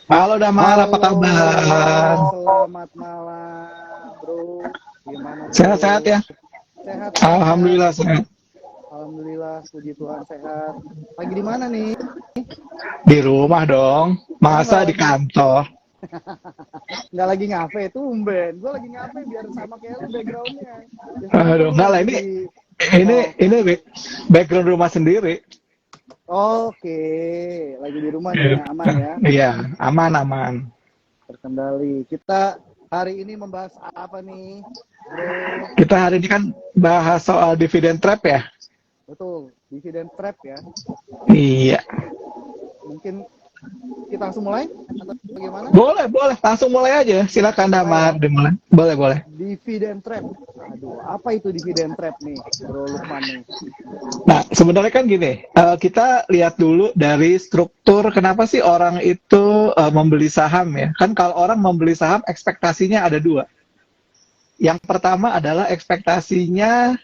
Halo Damar, apa Halo, kabar? selamat malam, bro. Gimana, Sehat-sehat bro? ya? Sehat, sehat. Alhamdulillah sehat. Alhamdulillah, puji Tuhan sehat. Lagi di mana nih? Di rumah dong. Oh, Masa di kantor? nggak lagi ngafe, tumben. Gue lagi ngafe biar sama kayak lu backgroundnya. Biasanya kan Aduh, lu enggak lah lagi ini di ini mall. ini background rumah sendiri. Oke, lagi di rumah nih Iya, ya, aman ya, iya, aman aman. terkendali. Kita hari ini membahas apa nih, bro? Kita hari ini kan bahas soal dividen trap ya. Betul, dividen trap ya. Iya. Mungkin kita langsung mulai atau bagaimana? Boleh, boleh. Langsung mulai aja. Silakan Mulai ya. Damar dimulai. Boleh, boleh. Dividen trap. Aduh, apa itu dividen trap nih, Bro Lukman nih? Nah, sebenarnya kan gini, kita lihat dulu dari struktur kenapa sih orang itu membeli saham ya. Kan kalau orang membeli saham ekspektasinya ada dua. Yang pertama adalah ekspektasinya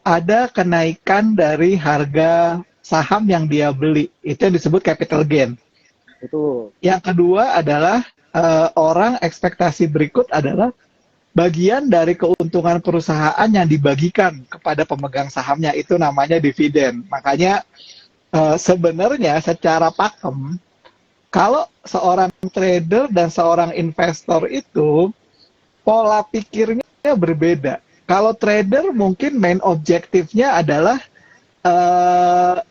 ada kenaikan dari harga saham yang dia beli. Itu yang disebut capital gain. Betul. Yang kedua adalah orang ekspektasi berikut adalah bagian dari keuntungan perusahaan yang dibagikan kepada pemegang sahamnya itu namanya dividen. Makanya sebenarnya secara pakem kalau seorang trader dan seorang investor itu pola pikirnya berbeda. Kalau trader mungkin main objektifnya adalah uh,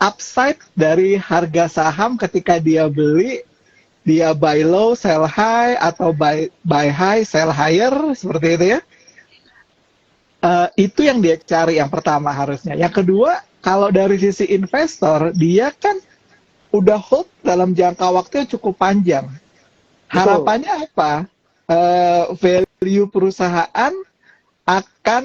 upside dari harga saham ketika dia beli, dia buy low, sell high, atau buy high, sell higher, seperti itu ya. Itu yang dia cari yang pertama harusnya. Yang kedua, kalau dari sisi investor, dia kan udah hold dalam jangka waktu yang cukup panjang. Betul. Harapannya apa? Value perusahaan akan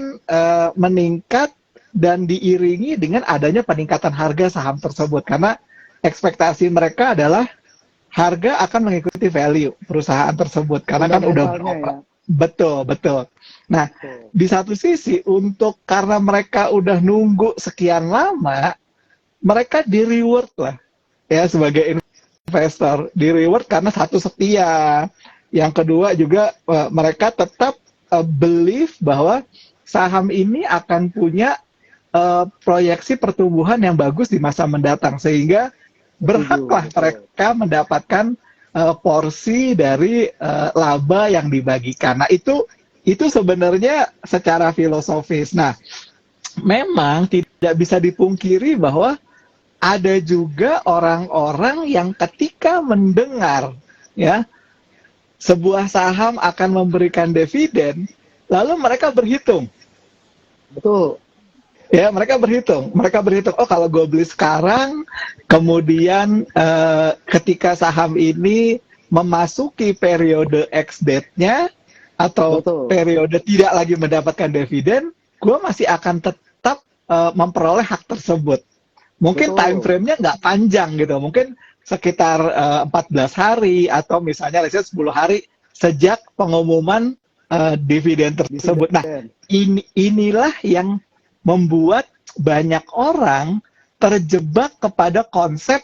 meningkat dan diiringi dengan adanya peningkatan harga saham tersebut. Karena ekspektasi mereka adalah harga akan mengikuti value perusahaan tersebut. Karena kan udah Fundamentalnya ya. beroperasi. Betul, betul. Nah, Betul. di satu sisi untuk karena mereka udah nunggu sekian lama, mereka di reward lah ya sebagai investor, di reward karena satu setia, yang kedua juga mereka tetap believe bahwa saham ini akan punya proyeksi pertumbuhan yang bagus di masa mendatang sehingga Setuju, berhaklah betul. mereka mendapatkan porsi dari laba yang dibagikan. Nah itu sebenarnya secara filosofis. Nah memang tidak bisa dipungkiri bahwa ada juga orang-orang yang ketika mendengar ya sebuah saham akan memberikan dividen, lalu mereka berhitung. Betul. Ya, mereka berhitung. Oh, kalau gue beli sekarang, kemudian ketika saham ini memasuki periode X date-nya atau Betul. periode tidak lagi mendapatkan dividen, gue masih akan tetap memperoleh hak tersebut. Mungkin time Betul. frame-nya nggak panjang gitu, mungkin sekitar 14 hari atau misalnya 10 hari sejak pengumuman dividen tersebut. Nah, Dividen. inilah yang membuat banyak orang terjebak kepada konsep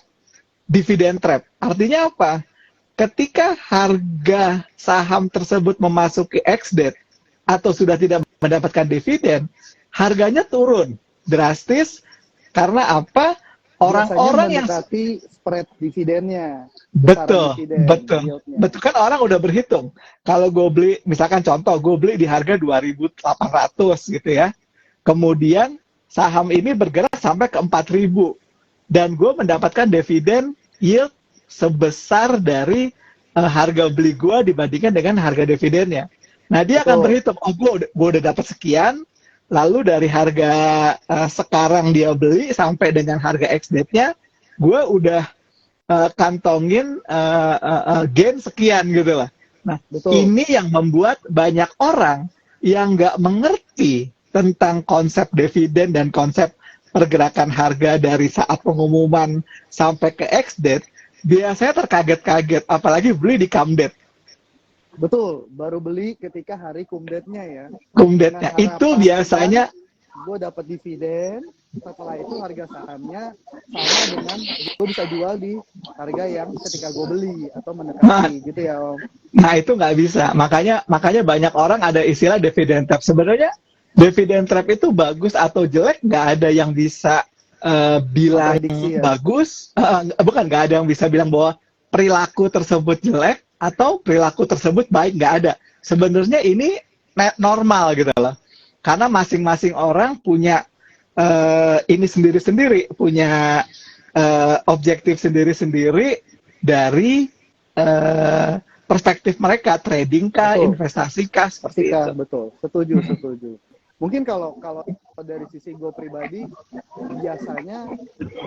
dividen trap. Artinya apa? Ketika harga saham tersebut memasuki X date atau sudah tidak mendapatkan dividen, harganya turun drastis karena apa? Biasanya Orang-orang yang mendekati spread dividennya. Besaran betul, dividen, betul, yieldnya. betul kan orang udah berhitung. Kalau gue beli, misalkan contoh, gue beli di harga 2.800 gitu ya. Kemudian saham ini bergerak sampai ke 4.000 dan gue mendapatkan dividen yield sebesar dari harga beli gue dibandingkan dengan harga dividennya. Nah dia akan Betul. berhitung, oh gue udah dapat sekian, lalu dari harga sekarang dia beli sampai dengan harga X date-nya, gue udah kantongin gain sekian gitu lah. Nah Betul. ini yang membuat banyak orang yang nggak mengerti tentang konsep dividen dan konsep pergerakan harga dari saat pengumuman sampai ke X date, biasanya terkaget-kaget, apalagi beli di come date. Betul, baru beli ketika hari cum date-nya ya. Cum Dengan date-nya itu harapan biasanya gue dapat dividen, setelah itu harga sahamnya sama dengan gue bisa jual di harga yang ketika gue beli atau Nah, mendekati gitu ya Om. nah itu nggak bisa. Makanya banyak orang ada istilah dividend trap. Sebenarnya dividend trap itu bagus atau jelek nggak ada yang bisa bilang Memprediksi ya. bagus. Bukan, nggak ada yang bisa bilang bahwa perilaku tersebut jelek atau perilaku tersebut baik, nggak ada. Sebenarnya ini normal gitu loh. Karena masing-masing orang punya ini sendiri-sendiri, punya objektif sendiri-sendiri dari perspektif mereka, trading kah, Betul. investasi kah, seperti itu. Betul, setuju. Mungkin kalau dari sisi gue pribadi, biasanya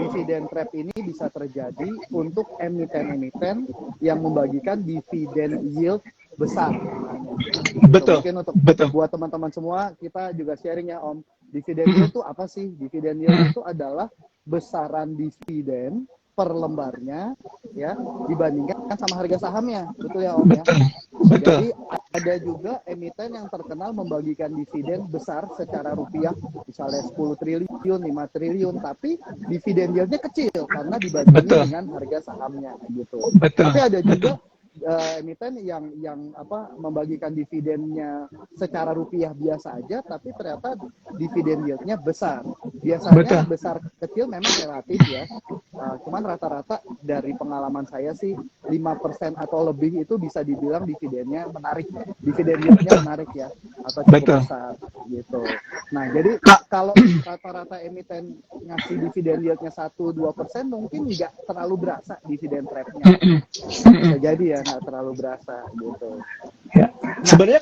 dividen trap ini bisa terjadi untuk emiten-emiten yang membagikan dividen yield besar. Betul, Mungkin untuk betul. buat teman-teman semua, kita juga sharing ya Om. Dividen yield itu apa sih? Dividen yield itu adalah besaran dividen per lembarnya ya dibandingkan sama harga sahamnya, betul ya Om ya. Betul. Jadi ada juga emiten yang terkenal membagikan dividen besar secara rupiah, misalnya 10 triliun, 5 triliun, tapi dividen yieldnya kecil karena dibandingin dengan harga sahamnya gitu. Betul. Tapi ada juga emiten yang membagikan dividennya secara rupiah biasa aja, tapi ternyata dividen yieldnya besar. Biasanya besar kecil memang relatif ya. Cuman rata-rata dari pengalaman saya sih 5% atau lebih itu bisa dibilang dividennya menarik, dividen yieldnya menarik ya, atau cukup besar gitu. Nah jadi kalau rata-rata emiten ngasih dividen yieldnya 1-2% mungkin nggak terlalu berasa dividen trapnya. Bisa jadi ya nggak terlalu berasa gitu. Ya. Sebenarnya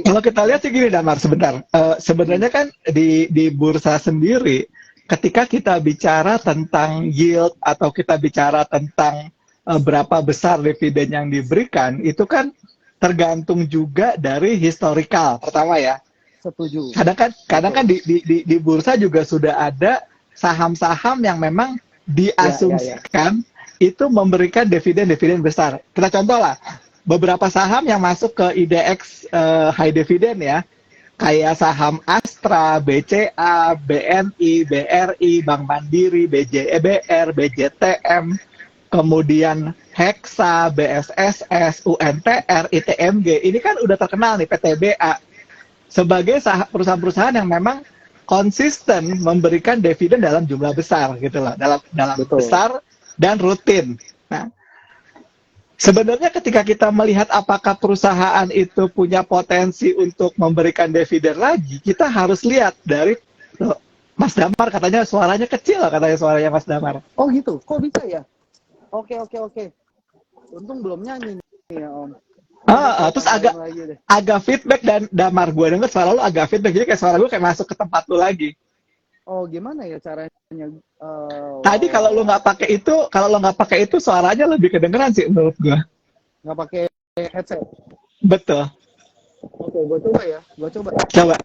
kalau kita lihat sih gini Damar, sebentar. Sebenarnya kan di bursa sendiri, ketika kita bicara tentang yield atau kita bicara tentang berapa besar dividen yang diberikan, itu kan tergantung juga dari historical. Pertama ya. Setuju. Kadang kan di bursa juga sudah ada saham-saham yang memang diasumsikan itu memberikan dividen besar. Kita contoh lah, beberapa saham yang masuk ke IDX high dividend ya, kayak saham Astra, BCA, BNI, BRI, Bank Mandiri, BJEBR, BJTM, kemudian Hexa, BSSS, UNTR, ITMG, ini kan udah terkenal nih, PTBA, sebagai perusahaan-perusahaan yang memang konsisten memberikan dividen dalam jumlah besar gitu loh, dalam besar dan rutin. Nah, sebenarnya ketika kita melihat apakah perusahaan itu punya potensi untuk memberikan dividen lagi, kita harus lihat dari Mas Damar katanya suaranya kecil, katanya suaranya Mas Damar. Oh gitu, kok bisa ya? Oke. Untung belum nyanyi nih ya Om. Terus agak feedback dan Damar, gue denger suara lu agak feedback, jadi kayak suara gue kayak masuk ke tempat lu lagi. Oh gimana ya caranya? Tadi kalau lo nggak pakai itu suaranya lebih kedengeran sih menurut gue. Nggak pakai headset. Betul. Oke, gue coba ya. Coba.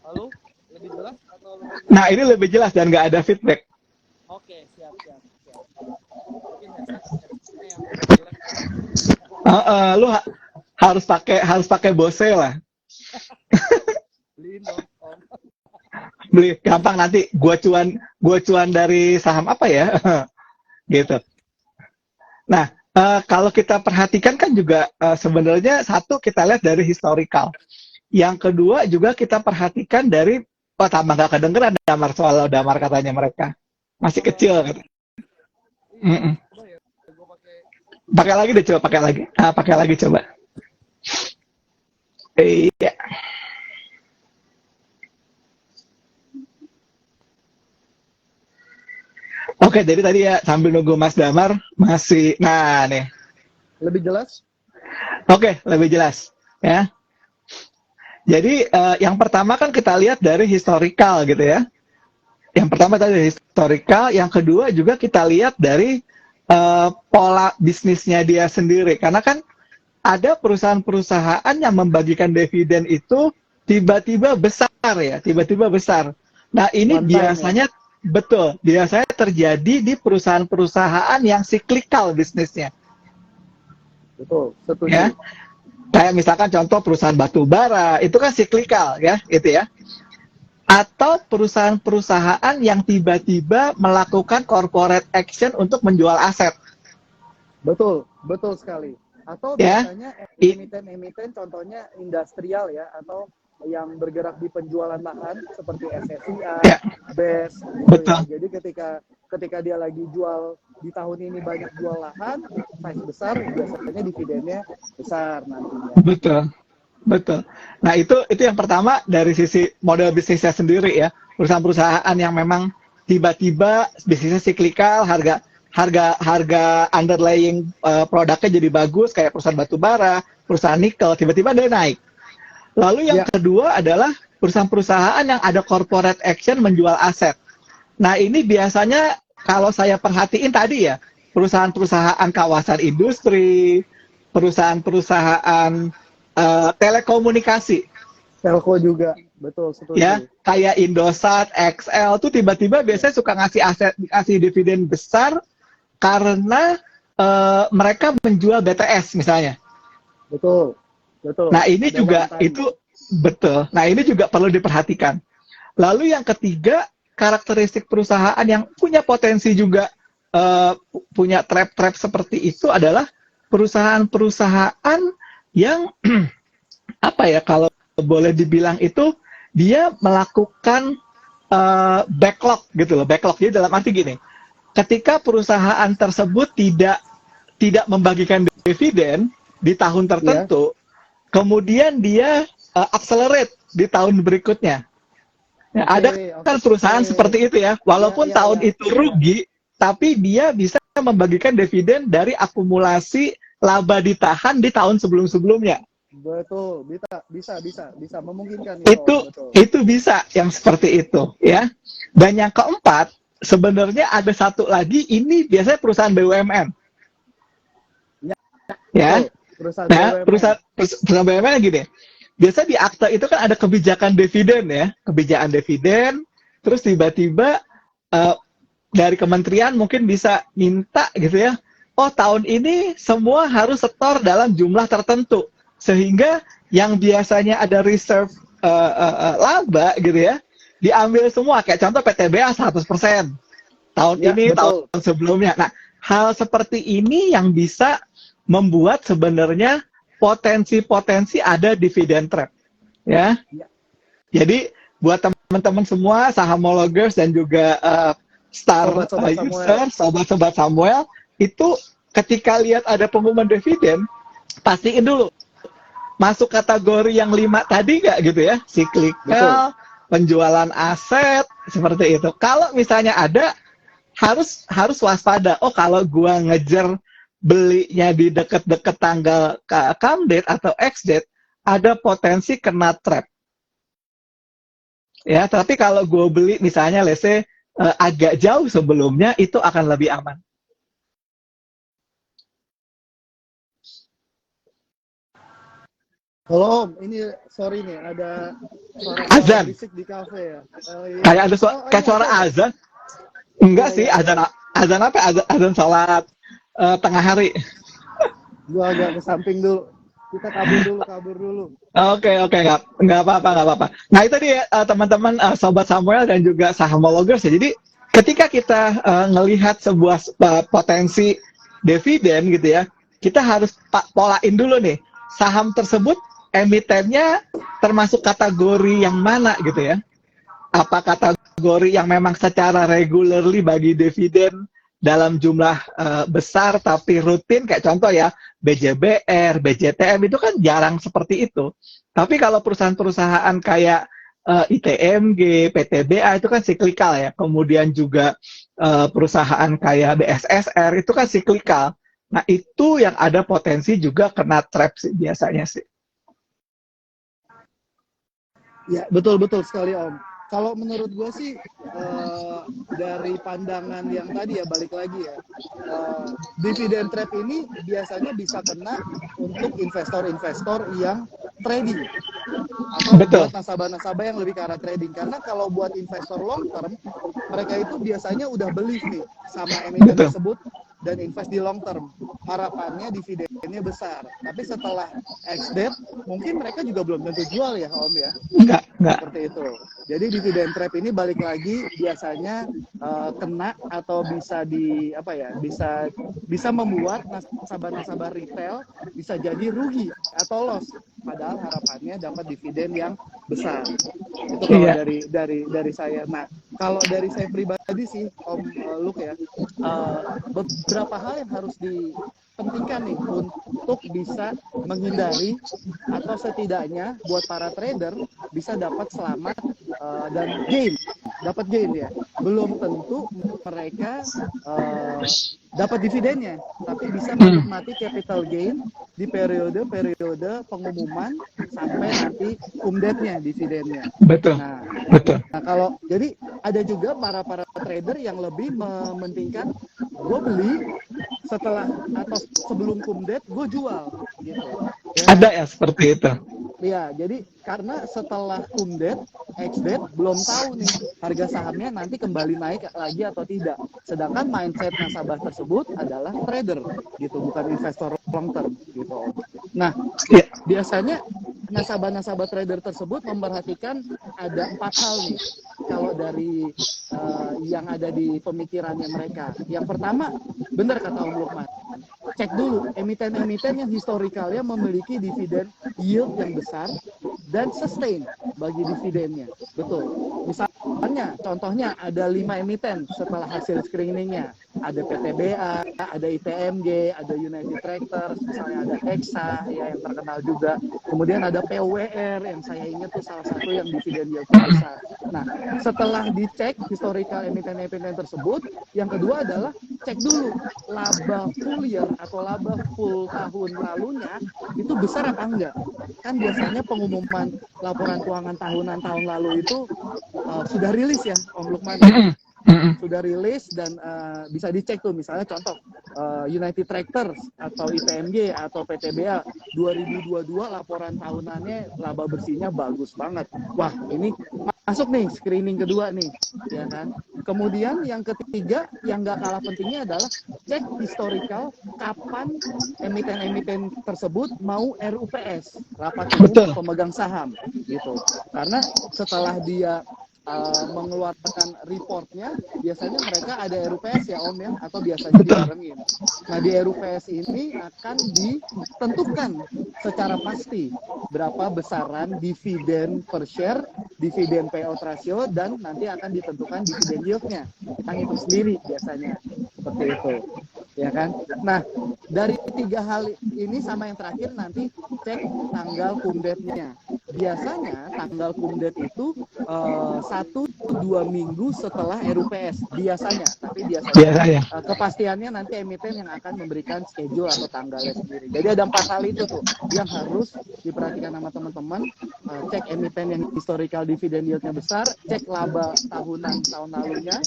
Halo, lebih jelas atau lebih... Nah ini lebih jelas dan nggak ada feedback. Oke, siap. Mungkin headsetnya yang jelek. Lu harus pakai Bose lah. Beliin dong, Om. Beli gampang, nanti gua cuan dari saham apa ya gitu. Nah kalau kita perhatikan kan juga sebenarnya satu kita lihat dari historical, yang kedua juga kita perhatikan dari tambah nggak kedengeran Damar katanya mereka masih kecil gitu. Pakai lagi deh, coba pakai lagi coba. Iya. Oke, jadi tadi ya sambil nunggu Mas Damar masih, nah nih. Lebih jelas? Oke, lebih jelas ya. Jadi yang pertama kan kita lihat dari historical gitu ya. Yang pertama tadi historical, yang kedua juga kita lihat dari pola bisnisnya dia sendiri. Karena kan ada perusahaan-perusahaan yang membagikan dividen itu tiba-tiba besar ya, tiba-tiba besar. Nah ini biasanya biasanya terjadi di perusahaan-perusahaan yang siklikal bisnisnya. Betul, setuju. Ya? Kayak misalkan contoh perusahaan batu bara, itu kan siklikal ya, gitu ya. Atau perusahaan-perusahaan yang tiba-tiba melakukan corporate action untuk menjual aset. Betul, betul sekali. Atau Ya, biasanya emiten-emiten contohnya industrial ya, atau yang bergerak di penjualan lahan seperti SSCI, ya, BES gitu ya. betul, Jadi ketika dia lagi jual di tahun ini banyak jual lahan, size besar, biasanya dividennya besar nantinya. betul, betul. Nah itu yang pertama dari sisi model bisnisnya sendiri ya. Perusahaan-perusahaan yang memang tiba-tiba bisnisnya siklikal, harga underlying produknya jadi bagus, kayak perusahaan batu bara, perusahaan nikel, tiba-tiba dia naik. Lalu yang Ya, kedua adalah perusahaan-perusahaan yang ada corporate action menjual aset. Nah ini biasanya kalau saya perhatiin tadi ya, perusahaan-perusahaan kawasan industri, perusahaan-perusahaan telekomunikasi, telco juga, betul, ya setuju. kayak Indosat, XL tuh tiba-tiba Ya, biasanya suka ngasih aset, ngasih dividen besar karena mereka menjual BTS misalnya. betul, betul. Nah ini Ada one juga time. itu betul. Nah ini juga perlu diperhatikan. Lalu yang ketiga, karakteristik perusahaan yang punya potensi juga punya trap-trap seperti itu adalah perusahaan-perusahaan yang apa ya, kalau boleh dibilang itu dia melakukan backlog gitu loh. Backlog jadi dalam arti gini, ketika perusahaan tersebut tidak membagikan dividen di tahun Ya, tertentu, kemudian dia accelerate di tahun berikutnya. Ya, oke, ada kan oke. perusahaan seperti itu ya, Ya, walaupun ya, tahun ya, itu ya. rugi, tapi dia bisa membagikan dividen dari akumulasi laba ditahan di tahun sebelum-sebelumnya. Betul, bisa memungkinkan itu, Om, Itu betul. itu bisa yang seperti itu ya. Dan yang keempat, sebenarnya ada satu lagi, ini biasanya perusahaan BUMN Ya, ya. betul. Perusahaan Nah, BUMN. perusahaan BUMN gini. Biasa di akta itu kan ada kebijakan dividen ya, kebijakan dividen, terus tiba-tiba eh, dari kementerian mungkin bisa minta gitu ya, oh tahun ini semua harus setor dalam jumlah tertentu, sehingga yang biasanya ada reserve laba gitu ya, diambil semua, kayak contoh PTBA 100% tahun Ya, ini, tahun betul. sebelumnya. Nah, hal seperti ini yang bisa membuat sebenarnya potensi-potensi ada dividen trap ya. Ya, Jadi buat teman-teman semua sahamologers dan juga star sobat-sobat Samuel. user, sobat-sobat Samuel, itu ketika lihat ada pengumuman dividen, pastiin dulu masuk kategori yang 5 tadi nggak gitu ya, Betul. cyclical, penjualan aset seperti itu. Kalau misalnya ada, harus waspada. Oh kalau gua ngejar belinya di deket-deket tanggal come date atau ex date, ada potensi kena trap. Ya, tapi kalau gue beli misalnya let's say agak jauh sebelumnya, itu akan lebih aman. Halo, Om, ini sorry nih, ada suara-suara Azan, berisik di kafe ya. Oh iya. kayak ada Oh, kayak ini suara azan ya? azan. Enggak Iya, sih, iya, iya. azan azan apa? Azan sholat tengah hari. Gua agak ke samping dulu. Kita kabur dulu. Oke, oke, nggak apa-apa, nggak apa-apa. Nah itu dia teman-teman sobat Samuel dan juga sahamologers ya. Jadi ketika kita ngelihat sebuah potensi dividen gitu ya, kita harus polain dulu nih, saham tersebut emitennya termasuk kategori yang mana gitu ya. Apa kategori yang memang secara regularly bagi dividen dalam jumlah besar tapi rutin, kayak contoh ya BJBR, BJTM itu kan jarang seperti itu. Tapi kalau perusahaan-perusahaan kayak ITMG, PTBA itu kan siklikal ya. Kemudian juga perusahaan kayak BSSR itu kan siklikal. Nah itu yang ada potensi juga kena trap sih biasanya sih. Ya, betul sekali, Om. Kalau menurut gue sih dari pandangan yang tadi ya, balik lagi ya, dividen trap ini biasanya bisa kena untuk investor-investor yang trading atau Betul, buat nasabah-nasabah yang lebih ke arah trading. Karena kalau buat investor long term, mereka itu biasanya udah beli nih sama emiten betul, tersebut dan invest di long term. Harapannya dividennya besar. Tapi setelah ex-date, mungkin mereka juga belum tentu jual ya Om ya. Enggak. Seperti itu. Jadi dividen trap ini balik lagi biasanya kena atau bisa bisa membuat nasabah-nasabah retail bisa jadi rugi atau loss. Padahal harapannya dapat dividen yang besar. Itu kalau dari saya. Nah, kalau dari saya pribadi sih Om Luke ya, beberapa hal yang harus dipentingkan nih untuk bisa menghindari atau setidaknya buat para trader bisa dapat selamat dan dapat gain ya. Belum tentu mereka dapat dividennya, tapi bisa menikmati capital gain di periode pengumuman sampai nanti kumdetnya dividennya. Betul. Nah kalau jadi ada juga para trader yang lebih mementingkan gue beli setelah atau sebelum kumdet gue jual gitu. Ya. Ada ya seperti itu. Ya, jadi karena setelah kumdet, ex-date belum tahu nih harga sahamnya nanti kembali naik lagi atau tidak. Sedangkan mindset nasabah tersebut adalah trader gitu, bukan investor long term gitu. Nah, biasanya nasabah-nasabah trader tersebut memperhatikan ada 4 hal nih kalau dari yang ada di pemikirannya mereka. Yang pertama, benar kata Om Lukman, cek dulu emiten-emiten yang historikalnya memiliki dividen yield yang besar dan sustain bagi dividennya. Betul. Misalnya, contohnya ada 5 emiten setelah hasil screeningnya. Ada PTBA, ada ITMG, ada United Tractors, misalnya ada Hexa ya, yang terkenal juga. Kemudian ada POWR yang saya ingat tuh salah satu yang dividen yieldnya besar. Nah, setelah dicek historical emiten-emiten tersebut, yang kedua adalah cek dulu laba full year atau laba full tahun lalunya itu besar apa enggak. Kan biasanya pengumuman laporan keuangan tahunan tahun lalu itu sudah rilis ya Om Lukman. Sudah rilis dan bisa dicek tuh, misalnya contoh United Tractors atau ITMG atau PTBA 2022 laporan tahunannya laba bersihnya bagus banget. Wah, ini masuk nih screening kedua nih, ya kan. Kemudian yang ketiga yang nggak kalah pentingnya adalah cek historical kapan emiten-emiten tersebut mau RUPS, rapat umum pemegang saham gitu. Karena setelah dia mengeluarkan reportnya, biasanya mereka ada RUPS ya Om ya, atau biasanya dibarengin. Nah di RUPS ini akan ditentukan secara pasti berapa besaran dividen per share, dividen payout ratio, dan nanti akan ditentukan dividen yieldnya. Kita ngitung sendiri biasanya, seperti itu. Ya kan? Nah, dari 3 hal ini sama yang terakhir nanti cek tanggal kumdetnya. Biasanya tanggal kumdet itu 1-2 minggu setelah RUPS biasanya, tapi biasanya kepastiannya nanti emiten yang akan memberikan schedule atau tanggalnya sendiri. Jadi ada 4 hal itu tuh yang harus diperhatikan sama teman-teman. Cek emiten yang historical dividend yieldnya besar, cek laba tahunan tahun lalunya,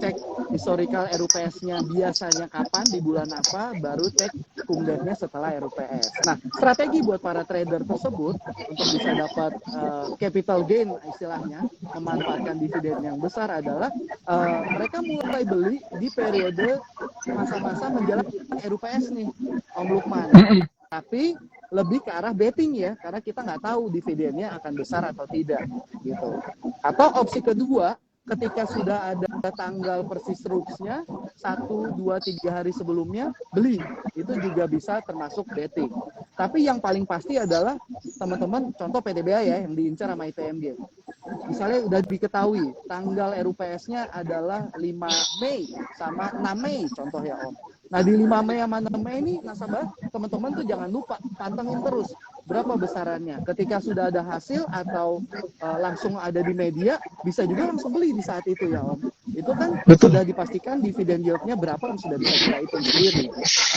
cek historical RUPS-nya biasanya kapan, di bulan apa, baru cek kumdetnya setelah RUPS. Nah, strategi buat para trader tersebut untuk bisa dapat capital gain istilahnya, memanfaatkan dividen yang besar adalah mereka mulai beli di periode masa-masa menjelang RUPS nih, Om Lukman. Tapi lebih ke arah betting ya, karena kita nggak tahu dividennya akan besar atau tidak gitu. Atau opsi kedua, ketika sudah ada tanggal persis rules-nya 1, 2, 3 hari sebelumnya beli, itu juga bisa termasuk betting. Tapi yang paling pasti adalah teman-teman contoh PTBA ya yang diincar sama ITMG. Misalnya udah diketahui tanggal RUPS-nya adalah 5 Mei sama 6 Mei contoh ya Om. Nah di 5 Mei sama 6 Mei ini nasabah teman-teman tuh jangan lupa pantengin terus berapa besarannya. Ketika sudah ada hasil atau langsung ada di media, bisa juga langsung beli di saat itu ya Om. Itu kan sudah dipastikan dividen yield-nya berapa yang sudah bisa kita hitung sendiri.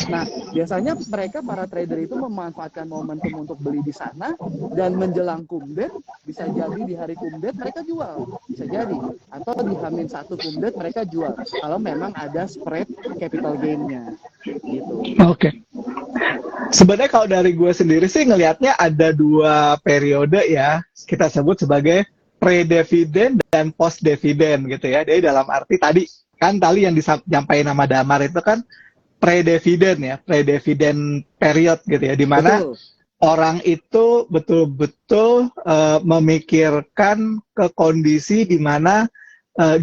Nah biasanya mereka para trader itu memanfaatkan momentum untuk beli di sana dan menjelang kumdet, bisa jadi di hari kumdet mereka jual, bisa jadi, atau di H-1 kumdet mereka jual kalau memang ada spread capital gain-nya gitu. Oke. Sebenarnya kalau dari gue sendiri sih ngelihatnya ada 2 periode ya, kita sebut sebagai pre-dividen dan post-dividen gitu ya. Jadi dalam arti tadi yang disampaikan nama Damar itu kan pre-dividen ya, pre-dividen period gitu ya, di mana orang itu betul-betul memikirkan ke kondisi di mana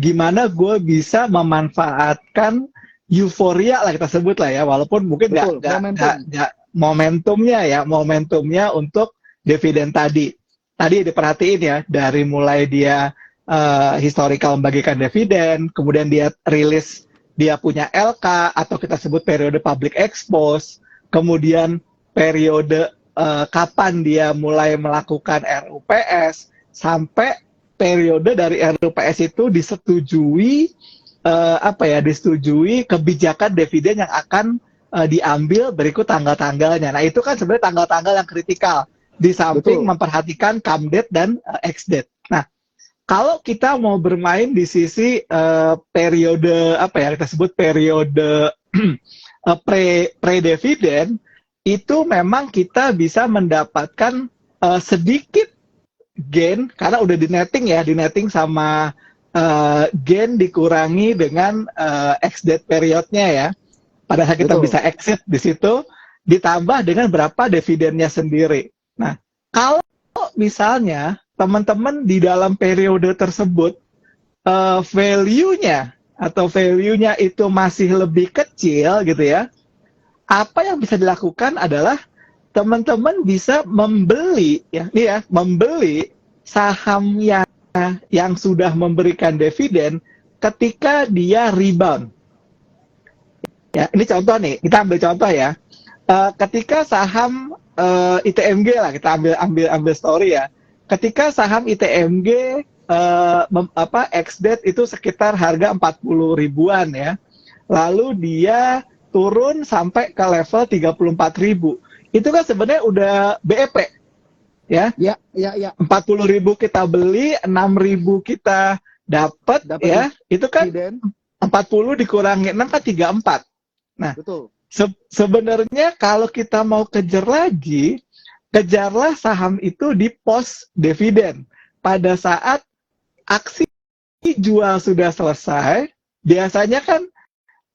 gimana gue bisa memanfaatkan euforia lah kita sebut lah ya, walaupun mungkin nggak momentumnya untuk dividen tadi diperhatiin ya, dari mulai dia historical membagikan dividen, kemudian dia rilis dia punya LK atau kita sebut periode public expose, kemudian periode kapan dia mulai melakukan RUPS, sampai periode dari RUPS itu disetujui disetujui kebijakan dividen yang akan diambil berikut tanggal-tanggalnya. Nah itu kan sebenarnya tanggal-tanggal yang kritikal, di samping memperhatikan come date dan ex date. Nah kalau kita mau bermain di sisi periode kita sebut periode pre-dividen, itu memang kita bisa mendapatkan sedikit gain karena udah di netting sama gain dikurangi dengan ex date periodnya ya. Pada saat kita bisa exit di situ, ditambah dengan berapa dividennya sendiri. Nah, kalau misalnya teman-teman di dalam periode tersebut value-nya itu masih lebih kecil gitu ya, apa yang bisa dilakukan adalah teman-teman bisa membeli membeli saham yang sudah memberikan dividen ketika dia rebound. Ya, ini contoh nih, kita ambil contoh ya. Ketika saham ITMG lah, kita ambil story ya. Ketika saham ITMG ex-date itu sekitar harga 40 ribuan ya. Lalu dia turun sampai ke level 34 ribu. Itu kan sebenarnya udah BEP. Ya. 40 ribu kita beli, 6 ribu kita dapat ya. Itu kan 40 dikurangi 6 kan 34. Nah, sebenarnya kalau kita mau kejar lagi, kejarlah saham itu di post dividen. Pada saat aksi jual sudah selesai, biasanya kan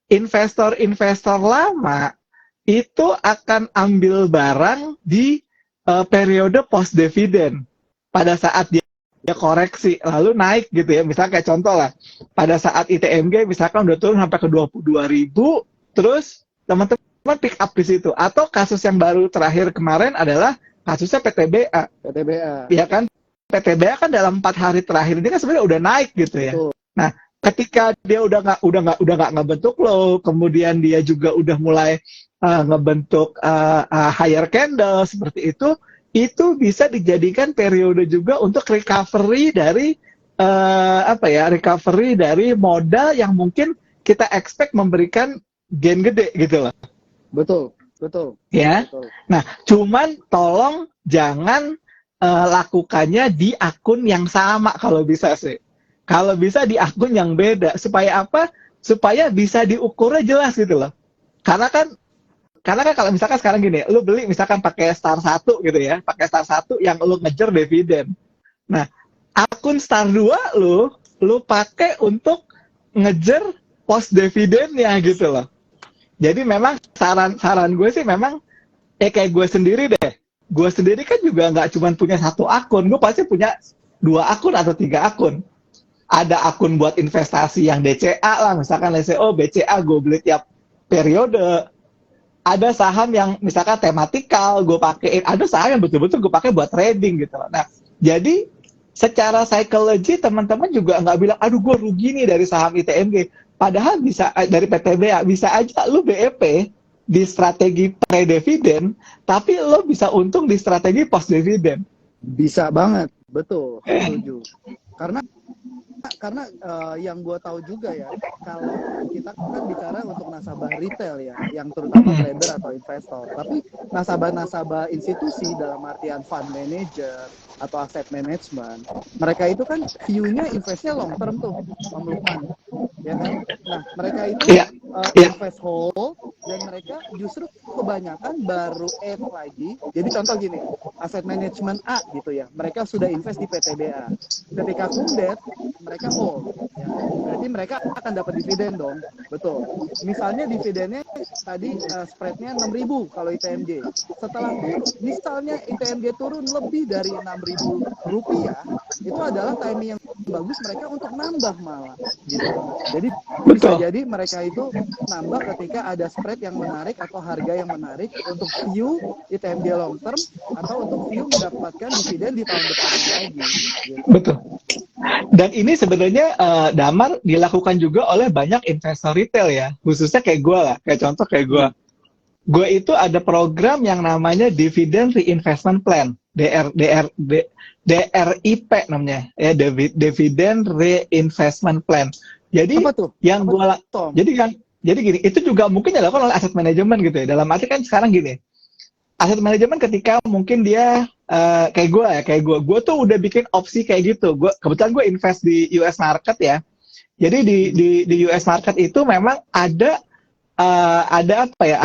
investor-investor lama itu akan ambil barang di periode post dividen. Pada saat dia koreksi lalu naik gitu ya. Misalnya kayak contoh lah, pada saat ITMG misalkan udah turun sampai ke 22.000, terus teman-teman pick up di situ. Atau kasus yang baru terakhir kemarin adalah kasusnya PTBA. Ya kan? PTBA kan dalam 4 hari terakhir ini kan sebenarnya udah naik gitu ya. Nah, ketika dia udah nggak ngebentuk low, kemudian dia juga udah mulai ngebentuk higher candle seperti itu bisa dijadikan periode juga untuk recovery dari recovery dari modal yang mungkin kita expect memberikan gain gede gitu loh. Betul. Ya. Betul. Nah, cuman tolong jangan lakukannya di akun yang sama kalau bisa sih. Kalau bisa di akun yang beda. Supaya apa? Supaya bisa diukurnya jelas gitu loh. Karena kan kalau misalkan sekarang gini, lu beli misalkan pakai star 1 gitu ya, pakai star 1 yang lu ngejar dividen. Nah, akun star 2 lu pakai untuk ngejar post dividennya gitu loh. Jadi memang saran gue sih memang kayak gue sendiri deh. Gue sendiri kan juga nggak cuma punya 1 akun, gue pasti punya 2 akun atau 3 akun. Ada akun buat investasi yang DCA lah, misalkan BCA gue beli tiap periode. Ada saham yang misalkan tematikal gue pakein, ada saham yang betul-betul gue pakai buat trading gitu loh. Nah, jadi secara psikologi teman-teman juga nggak bilang, aduh gue rugi nih dari saham ITMG. Padahal bisa dari PTBA, bisa aja lu BEP di strategi pre-dividen, tapi lo bisa untung di strategi post-dividen. Bisa banget, betul, setuju. Karena yang gue tahu juga ya, kalau kita kan bicara untuk nasabah retail ya, yang terutama trader atau investor, tapi nasabah-nasabah institusi dalam artian fund manager atau asset management, mereka itu kan view-nya investnya long term tuh, Om Lukman, ya kan? Nah, mereka itu invest whole, dan mereka justru kebanyakan baru add lagi. Jadi contoh gini, aset manajemen A gitu ya, mereka sudah invest di PTBA. Ketika kumdet, mereka hold. Ya. Berarti mereka akan dapat dividen dong, betul. Misalnya dividennya tadi spreadnya 6.000 kalau ITMJ. Setelah misalnya ITMJ turun lebih dari 6.000 rupiah, itu adalah timing yang bagus mereka untuk nambah malah gitu. Jadi bisa Betul. jadi mereka itu nambah ketika ada spread yang menarik atau harga yang menarik untuk view ITMJ long term atau untuk view mendapatkan dividen di tahun depannya lagi gitu. Betul. Dan ini sebenarnya Damar dilakukan juga oleh banyak investor retail ya, khususnya kayak gue lah, kayak contoh kayak gue. Gue itu ada program yang namanya Dividend Reinvestment Plan, DRIP namanya, ya Dividend Reinvestment Plan. Jadi Apa tuh? yang gue jadi gini, itu juga mungkin dilakukan oleh aset manajemen gitu ya. Dalam arti kan sekarang gini, aset manajemen ketika mungkin dia kayak gue tuh udah bikin opsi kayak gitu. Kebetulan gue invest di US market ya. Jadi di US market itu memang ada apa ya?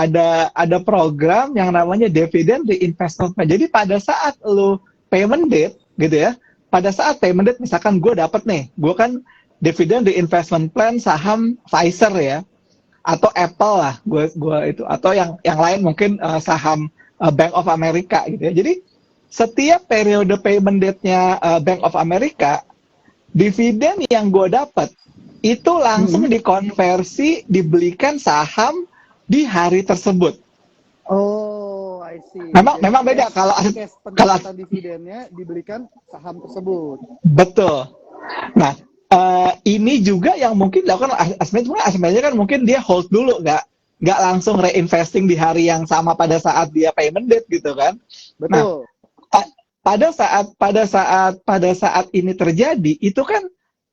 Ada program yang namanya dividend reinvestment plan. Jadi pada saat lu payment date gitu ya. Pada saat payment date misalkan gue dapat nih, gue kan dividend reinvestment plan saham Pfizer ya, atau Apple lah, gue itu, atau yang lain mungkin saham Bank of America gitu ya. Jadi setiap periode payment date-nya Bank of America, dividen yang gue dapat itu langsung dikonversi dibelikan saham di hari tersebut. Oh, I see. Memang beda kalau pendapatan dividennya dibelikan saham tersebut. Betul. Nah, ini juga yang mungkin dilakukan asmanya kan mungkin dia hold dulu, nggak langsung reinvesting di hari yang sama pada saat dia payment date gitu kan. Betul. Nah, pada saat ini terjadi itu kan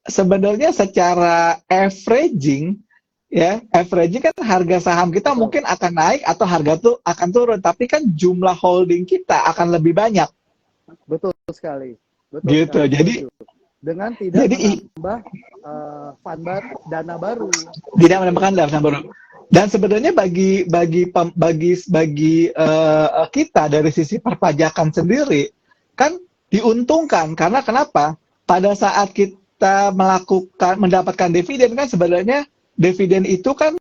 sebenarnya secara averaging kan harga saham kita mungkin akan naik atau harga tuh akan turun, tapi kan jumlah holding kita akan lebih banyak. Betul sekali. Betul gitu. sekali. Jadi dengan tidak menambah dana baru. Tidak menambahkan dana baru. Dan sebenarnya bagi kita dari sisi perpajakan sendiri kan diuntungkan karena kenapa? Pada saat kita mendapatkan dividen kan sebenarnya dividen itu kan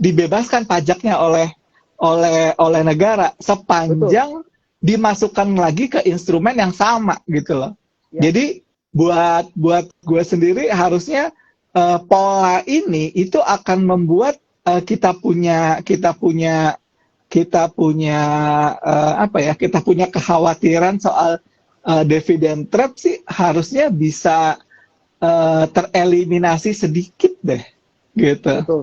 dibebaskan pajaknya oleh negara sepanjang dimasukkan lagi ke instrumen yang sama gitu loh. Ya. Jadi buat gue sendiri harusnya pola ini itu akan membuat kita punya kekhawatiran soal dividen trap sih harusnya bisa tereliminasi sedikit deh gitu. Betul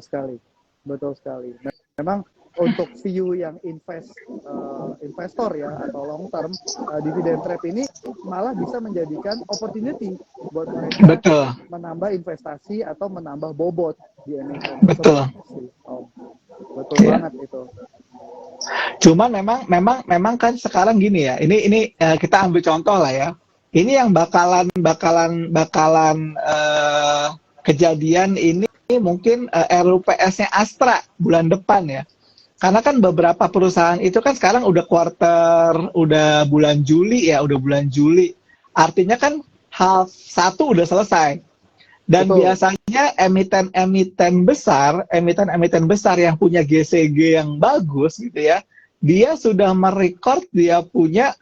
sekali. Memang untuk view yang investor ya atau long term, dividend trap ini malah bisa menjadikan opportunity buat mereka menambah investasi atau menambah bobot di emiten. Betul banget itu. Cuman memang kan sekarang gini ya. Ini kita ambil contoh lah ya. Ini yang bakalan kejadian ini mungkin RUPS-nya Astra bulan depan ya. Karena kan beberapa perusahaan itu kan sekarang udah udah bulan Juli. Artinya kan half 1 udah selesai. Dan biasanya emiten-emiten besar yang punya GCG yang bagus gitu ya, dia sudah merekord dia punya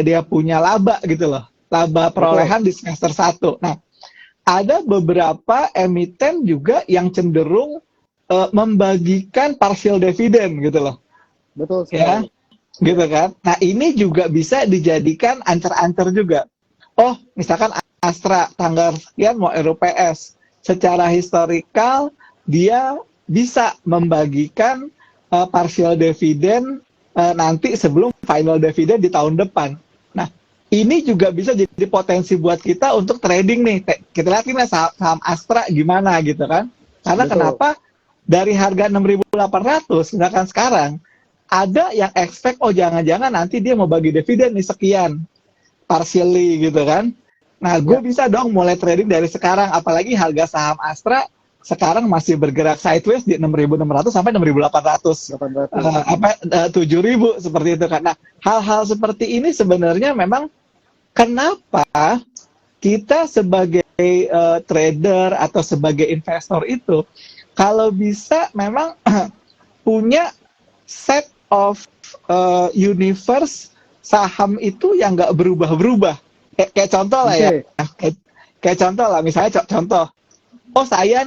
dia punya laba gitu loh. Laba perolehan di semester 1. Nah, ada beberapa emiten juga yang cenderung membagikan partial dividend gitu loh. Betul sekali. Ya, gitu kan. Nah, ini juga bisa dijadikan ancer-ancer juga. Oh, misalkan Astra tanggal sekian mau RUPS. Secara historikal dia bisa membagikan partial dividend nanti sebelum final dividend di tahun depan. Nah, ini juga bisa jadi potensi buat kita untuk trading nih. Kita lihat ini saham Astra gimana gitu kan. Karena kenapa? Dari harga 6.800 misalkan sekarang ada yang expect jangan-jangan nanti dia mau bagi dividen nih sekian partially gitu kan. Nah, gue bisa dong mulai trading dari sekarang, apalagi harga saham Astra sekarang masih bergerak sideways di 6.600 sampai 6.800, 7.000 seperti itu kan. Nah, hal-hal seperti ini sebenarnya memang kenapa kita sebagai trader atau sebagai investor itu kalau bisa memang punya set of universe saham itu yang nggak berubah-berubah. Kayak contoh lah ya, kayak contoh lah, misalnya contoh, oh saya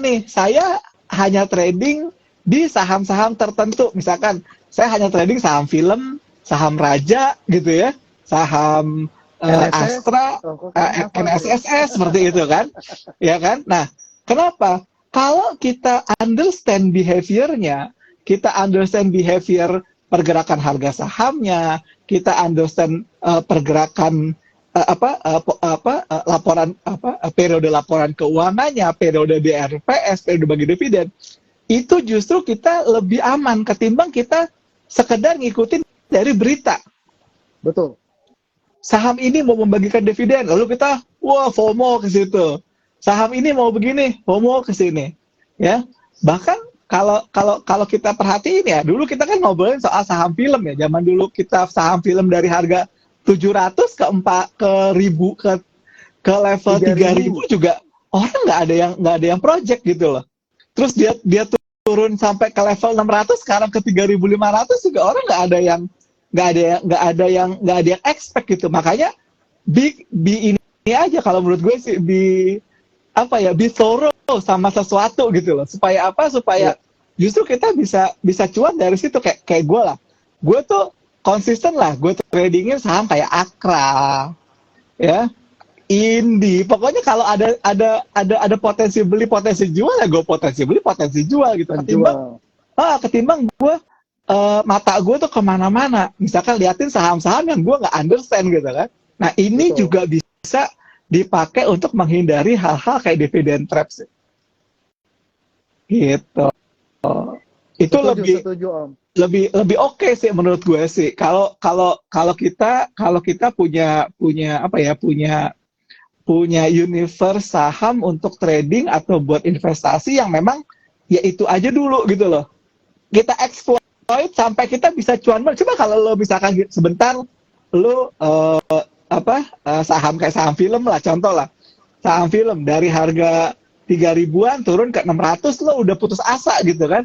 hanya trading di saham-saham tertentu, misalkan saya hanya trading saham film, saham raja gitu ya, saham Astra, NSSS seperti itu kan, ya kan? Nah, kenapa? Kalau kita understand behavior-nya, kita understand behavior pergerakan harga sahamnya, kita understand pergerakan periode laporan keuangannya, periode DRPS, periode bagi dividen, itu justru kita lebih aman ketimbang kita sekedar ngikutin dari berita. Betul. Saham ini mau membagikan dividen, lalu kita FOMO ke situ. Saham ini mau begini, FOMO ke sini. Ya. Bahkan kalau kita perhatiin ya, dulu kita kan ngobrolin soal saham film ya. Zaman dulu kita saham film dari harga 700 ke 1.000 ke level 3.000 juga orang nggak ada yang project gitu loh. Terus dia turun sampai ke level 600, sekarang ke 3.500 juga orang nggak ada yang expect gitu. Makanya ini aja kalau menurut gue sih be thorough sama sesuatu gitu loh. Supaya justru kita bisa cuan dari situ, kayak gue lah. Gue tuh konsisten lah, gue tradingin saham kayak Akra, ya, Indi. Pokoknya kalau ada potensi beli, potensi jual ya gue potensi beli, potensi jual gitu. Ketimbang gue mata gue tuh kemana-mana, misalkan liatin saham-saham yang gue nggak understand gitu kan. Nah ini juga bisa dipakai untuk menghindari hal-hal kayak dividend traps gitu. Itu setuju, lebih oke sih menurut gue sih. Kalau kita punya universe saham untuk trading atau buat investasi yang memang ya itu aja dulu gitu loh. Kita exploit sampai kita bisa cuan. Coba kalau lo misalkan sebentar lo saham kayak saham film lah, contoh lah. Saham film dari harga 3.000-an turun ke 600, lo udah putus asa gitu kan.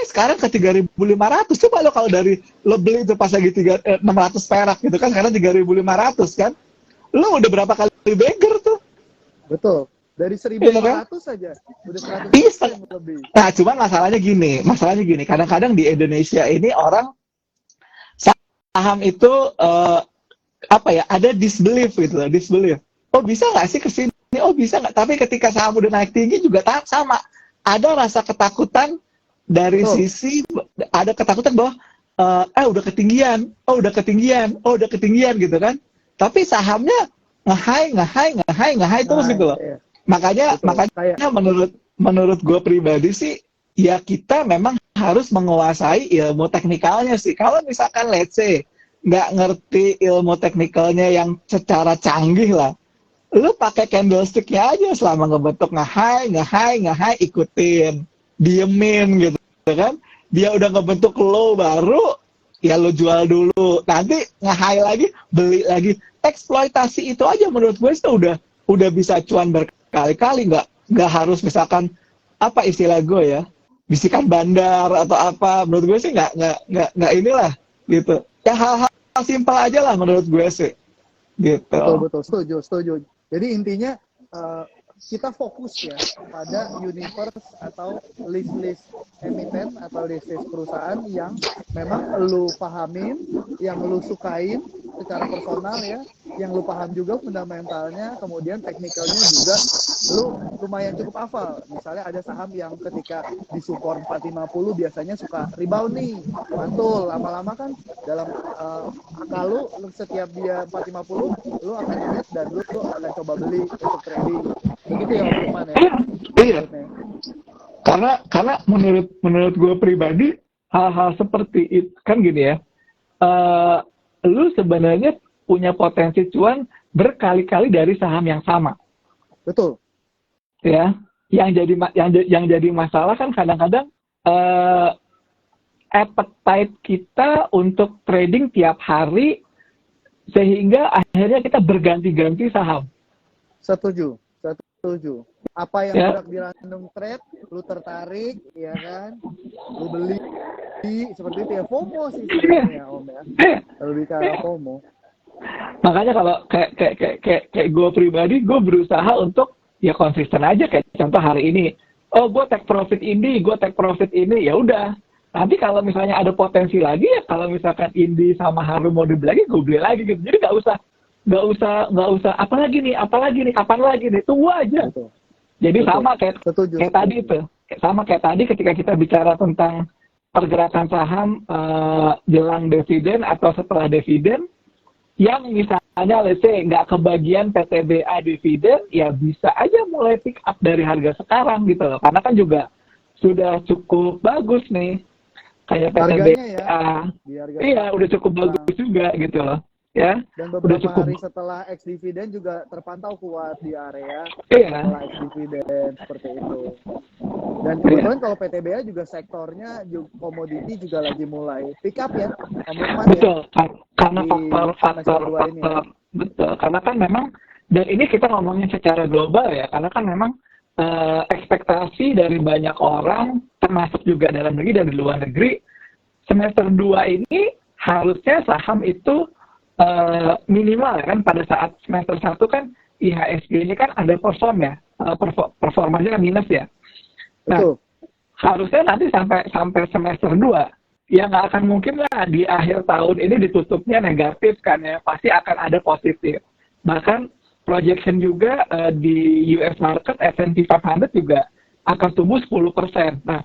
Sekarang ke 3.500. Coba lo kalau dari lo beli itu pas lagi 600 perak gitu kan, karena 3.500 kan. Lo udah berapa kali beggar tuh? Betul. Dari 1.500 saja udah 100% lebih. Nah, cuman masalahnya gini, kadang-kadang di Indonesia ini orang saham itu ada disbelief gitu loh, disbelief. Oh bisa nggak sih kesini? Oh bisa nggak? Tapi ketika saham udah naik tinggi juga sama. Ada rasa ketakutan dari sisi, ada ketakutan bahwa udah ketinggian gitu kan. Tapi sahamnya nge-high terus gitu loh. Iya. Makanya menurut gue pribadi sih, ya kita memang harus menguasai ilmu teknikalnya sih. Kalau misalkan let's say nggak ngerti ilmu teknikalnya yang secara canggih lah, lu pakai candlestick-nya aja selama ngebentuk nge-high, ikutin, diemin gitu kan. Dia udah ngebentuk low baru, ya lu jual dulu. Nanti nge-high lagi, beli lagi. Eksploitasi itu aja menurut gue sih udah bisa cuan berkali-kali. Nggak harus misalkan apa istilah gue ya, bisikan bandar atau apa. Menurut gue sih nggak inilah gitu. Ya hal-hal simpel aja lah menurut gue sih. Gitu. Betul, setuju. Jadi intinya kita fokus ya pada universe atau list emiten atau list perusahaan yang memang lu pahamin, yang lu sukain secara personal ya, yang lu paham juga fundamentalnya, kemudian teknikalnya juga lu lumayan cukup hafal. Misalnya ada saham yang ketika di support 450 biasanya suka rebound nih, mantul, lama-lama kan dalam akal lu setiap dia 450 lu akan ingat dan lu akan coba beli untuk trading. Begitu ya Om Lukman ya? Iya. Karena menurut gue pribadi hal-hal seperti itu kan gini ya, lu sebenarnya punya potensi cuan berkali-kali dari saham yang sama. Betul. Ya, yang jadi masalah kan kadang-kadang appetite kita untuk trading tiap hari sehingga akhirnya kita berganti-ganti saham. Setuju. Apa yang Ya. gerak di random trade, lu tertarik, ya kan? Lu beli, seperti itu ya. FOMO sih sebenarnya, Om ya. Lebih ke arah FOMO. Makanya kalau kayak gue pribadi, gue berusaha untuk ya konsisten aja. Kayak contoh hari ini, oh gue take profit ini, ya udah. Nanti kalau misalnya ada potensi lagi ya, kalau misalkan Indi sama Harum mau dibeli lagi, gue beli lagi gitu. Jadi nggak usah apalagi nih, kapan lagi nih, tunggu aja. Betul. Jadi Betul. sama kayak tadi itu, sama kayak tadi ketika kita bicara tentang pergerakan saham jelang dividen atau setelah dividen, yang misalnya let's say nggak kebagian PTBA dividen, ya bisa aja mulai pick up dari harga sekarang gitu loh, karena kan juga sudah cukup bagus nih. Kayak PTBA, iya udah cukup bagus juga gitu loh, ya. Dan beberapa hari setelah ex dividen juga terpantau kuat di area setelah ex dividen seperti itu. Dan kebetulan kalau PTBA juga sektornya komoditi juga lagi mulai pick up ya, betul ya? Karena faktor betul, karena kan memang, dan ini kita ngomongin secara global ya, karena kan memang ekspektasi dari banyak orang, termasuk juga dalam negeri dan di luar negeri, semester 2 ini harusnya saham itu minimal kan, pada saat semester 1 kan IHSG ini kan ada perform ya, performanya minus ya. Nah, harusnya nanti sampai semester 2, ya nggak akan mungkin lah di akhir tahun ini ditutupnya negatif kan ya, pasti akan ada positif. Bahkan projection juga di US market S&P 500 juga akan tumbuh 10%. Nah,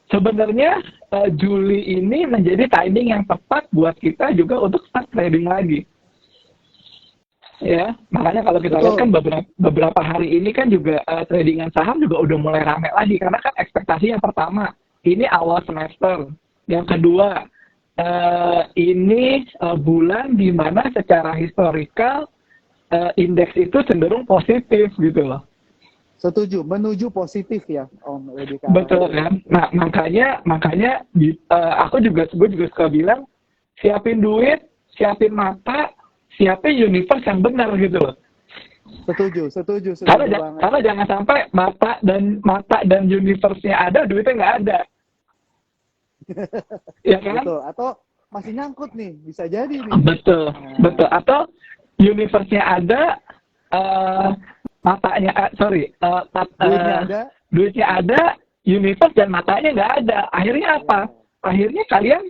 sebenarnya Juli ini menjadi timing yang tepat buat kita juga untuk start trading lagi. Ya, makanya kalau kita lihat kan beberapa hari ini kan juga tradingan saham juga udah mulai rame lagi, karena kan ekspektasi yang pertama ini awal semester, yang kedua ini bulan di mana secara historikal indeks itu cenderung positif gitu loh. Setuju, menuju positif ya, Om. Betul kan. Nah, makanya gue juga suka bilang, siapin duit, siapin mata, siapin universe yang benar gitu loh. Setuju Karena jangan sampai mata dan universe-nya ada, duitnya nggak ada. Ya kan? Betul. Atau masih nyangkut nih, bisa jadi nih. Betul. Atau universe-nya ada, duitnya ada, universe dan matanya nggak ada. Akhirnya apa? Akhirnya kalian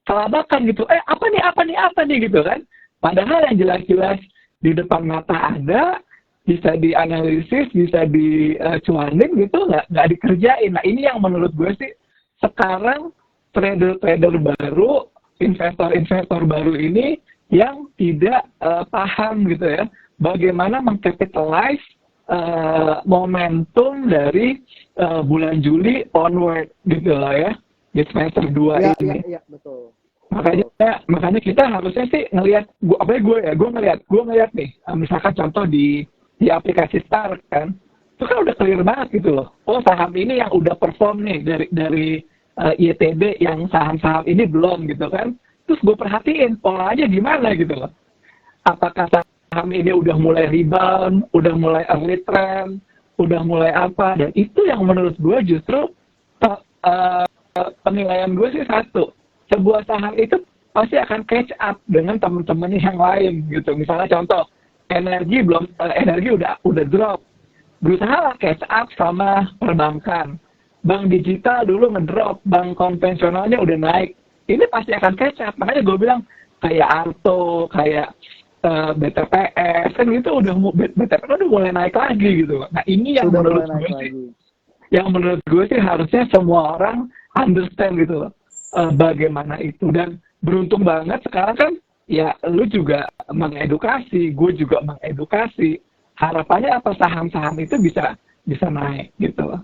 kelabakan gitu. Apa nih gitu kan? Padahal yang jelas-jelas di depan mata ada, bisa dianalisis, bisa dicuanin gitu, nggak dikerjain. Nah, ini yang menurut gue sih sekarang trader-trader baru, investor-investor baru ini yang tidak paham gitu ya, bagaimana mengcapitalize momentum dari bulan Juli onward gitu lah ya, di semester 2 ini. Iya, betul. Makanya kita harusnya sih ngelihat, gue ngelihat nih, misalkan contoh di aplikasi Start kan, itu kan udah clear banget gitu loh. Oh, saham ini yang udah perform nih dari ITB, yang saham-saham ini belum gitu kan. Terus gue perhatiin polanya gimana gitu loh. Apakah saham ini udah mulai rebound, udah mulai early trend, udah mulai apa, dan itu yang menurut gue justru penilaian gue sih satu, sebuah saham itu pasti akan catch up dengan teman-temannya yang lain gitu. Misalnya contoh, energi udah drop, berusaha lah catch up sama perbankan. Bank digital dulu ngedrop, bank konvensionalnya udah naik, ini pasti akan catch up. Makanya gue bilang kayak Arto, kayak BTPS kan gitu, BTPS udah mulai naik lagi gitu. Nah, ini yang menurut gue sih harusnya semua orang understand gitu loh, bagaimana itu. Dan beruntung banget sekarang kan ya, lu juga mengedukasi, gue juga mengedukasi. Harapannya apa, saham-saham itu bisa naik gitu loh.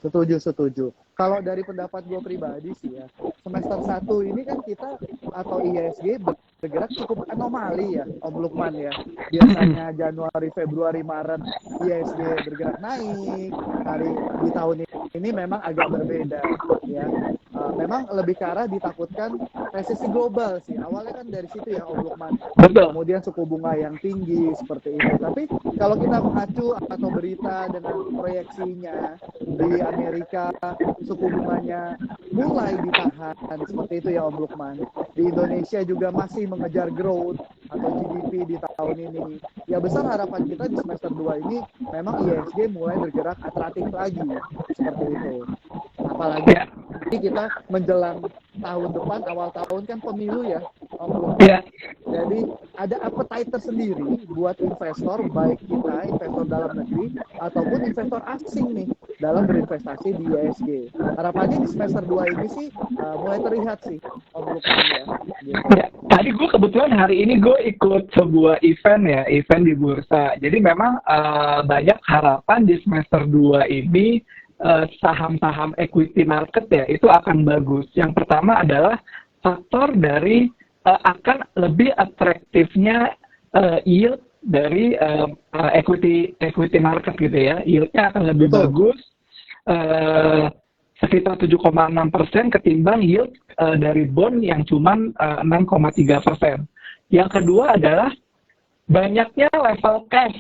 Setuju, setuju. Kalau dari pendapat gue pribadi sih ya, semester 1 ini kan kita atau IISG bergerak cukup anomali ya, Om Lukman ya. Biasanya Januari, Februari, Maret IISG bergerak naik, hari di tahun ini memang agak berbeda ya. Memang lebih ke arah ditakutkan resesi global sih. Awalnya kan dari situ ya Om Lukman. Betul. Kemudian suku bunga yang tinggi seperti itu. Tapi kalau kita mengacu atau berita dengan proyeksinya di Amerika suku bunganya mulai ditahan seperti itu ya Om Lukman. Di Indonesia juga masih mengejar growth atau GDP di tahun ini. Ya besar harapan kita di semester 2 ini memang IISG mulai bergerak atraktif lagi seperti itu. Apalagi kita menjelang tahun depan, awal tahun kan pemilu ya Om Lukman. Jadi ada appetite tersendiri buat investor, baik kita investor dalam negeri ataupun investor asing nih dalam berinvestasi di IISG. Harapannya di semester 2 ini sih mulai terlihat sih Om Lukman ya. Gitu. Ya, tadi gue kebetulan hari ini gue ikut sebuah event di bursa. Jadi memang banyak harapan di semester 2 ini saham-saham equity market ya itu akan bagus. Yang pertama adalah faktor dari akan lebih atraktifnya yield dari equity market gitu ya. Yieldnya akan lebih bagus sekitar 7,6% ketimbang yield dari bond yang cuma 6,3%. Yang kedua adalah banyaknya level cash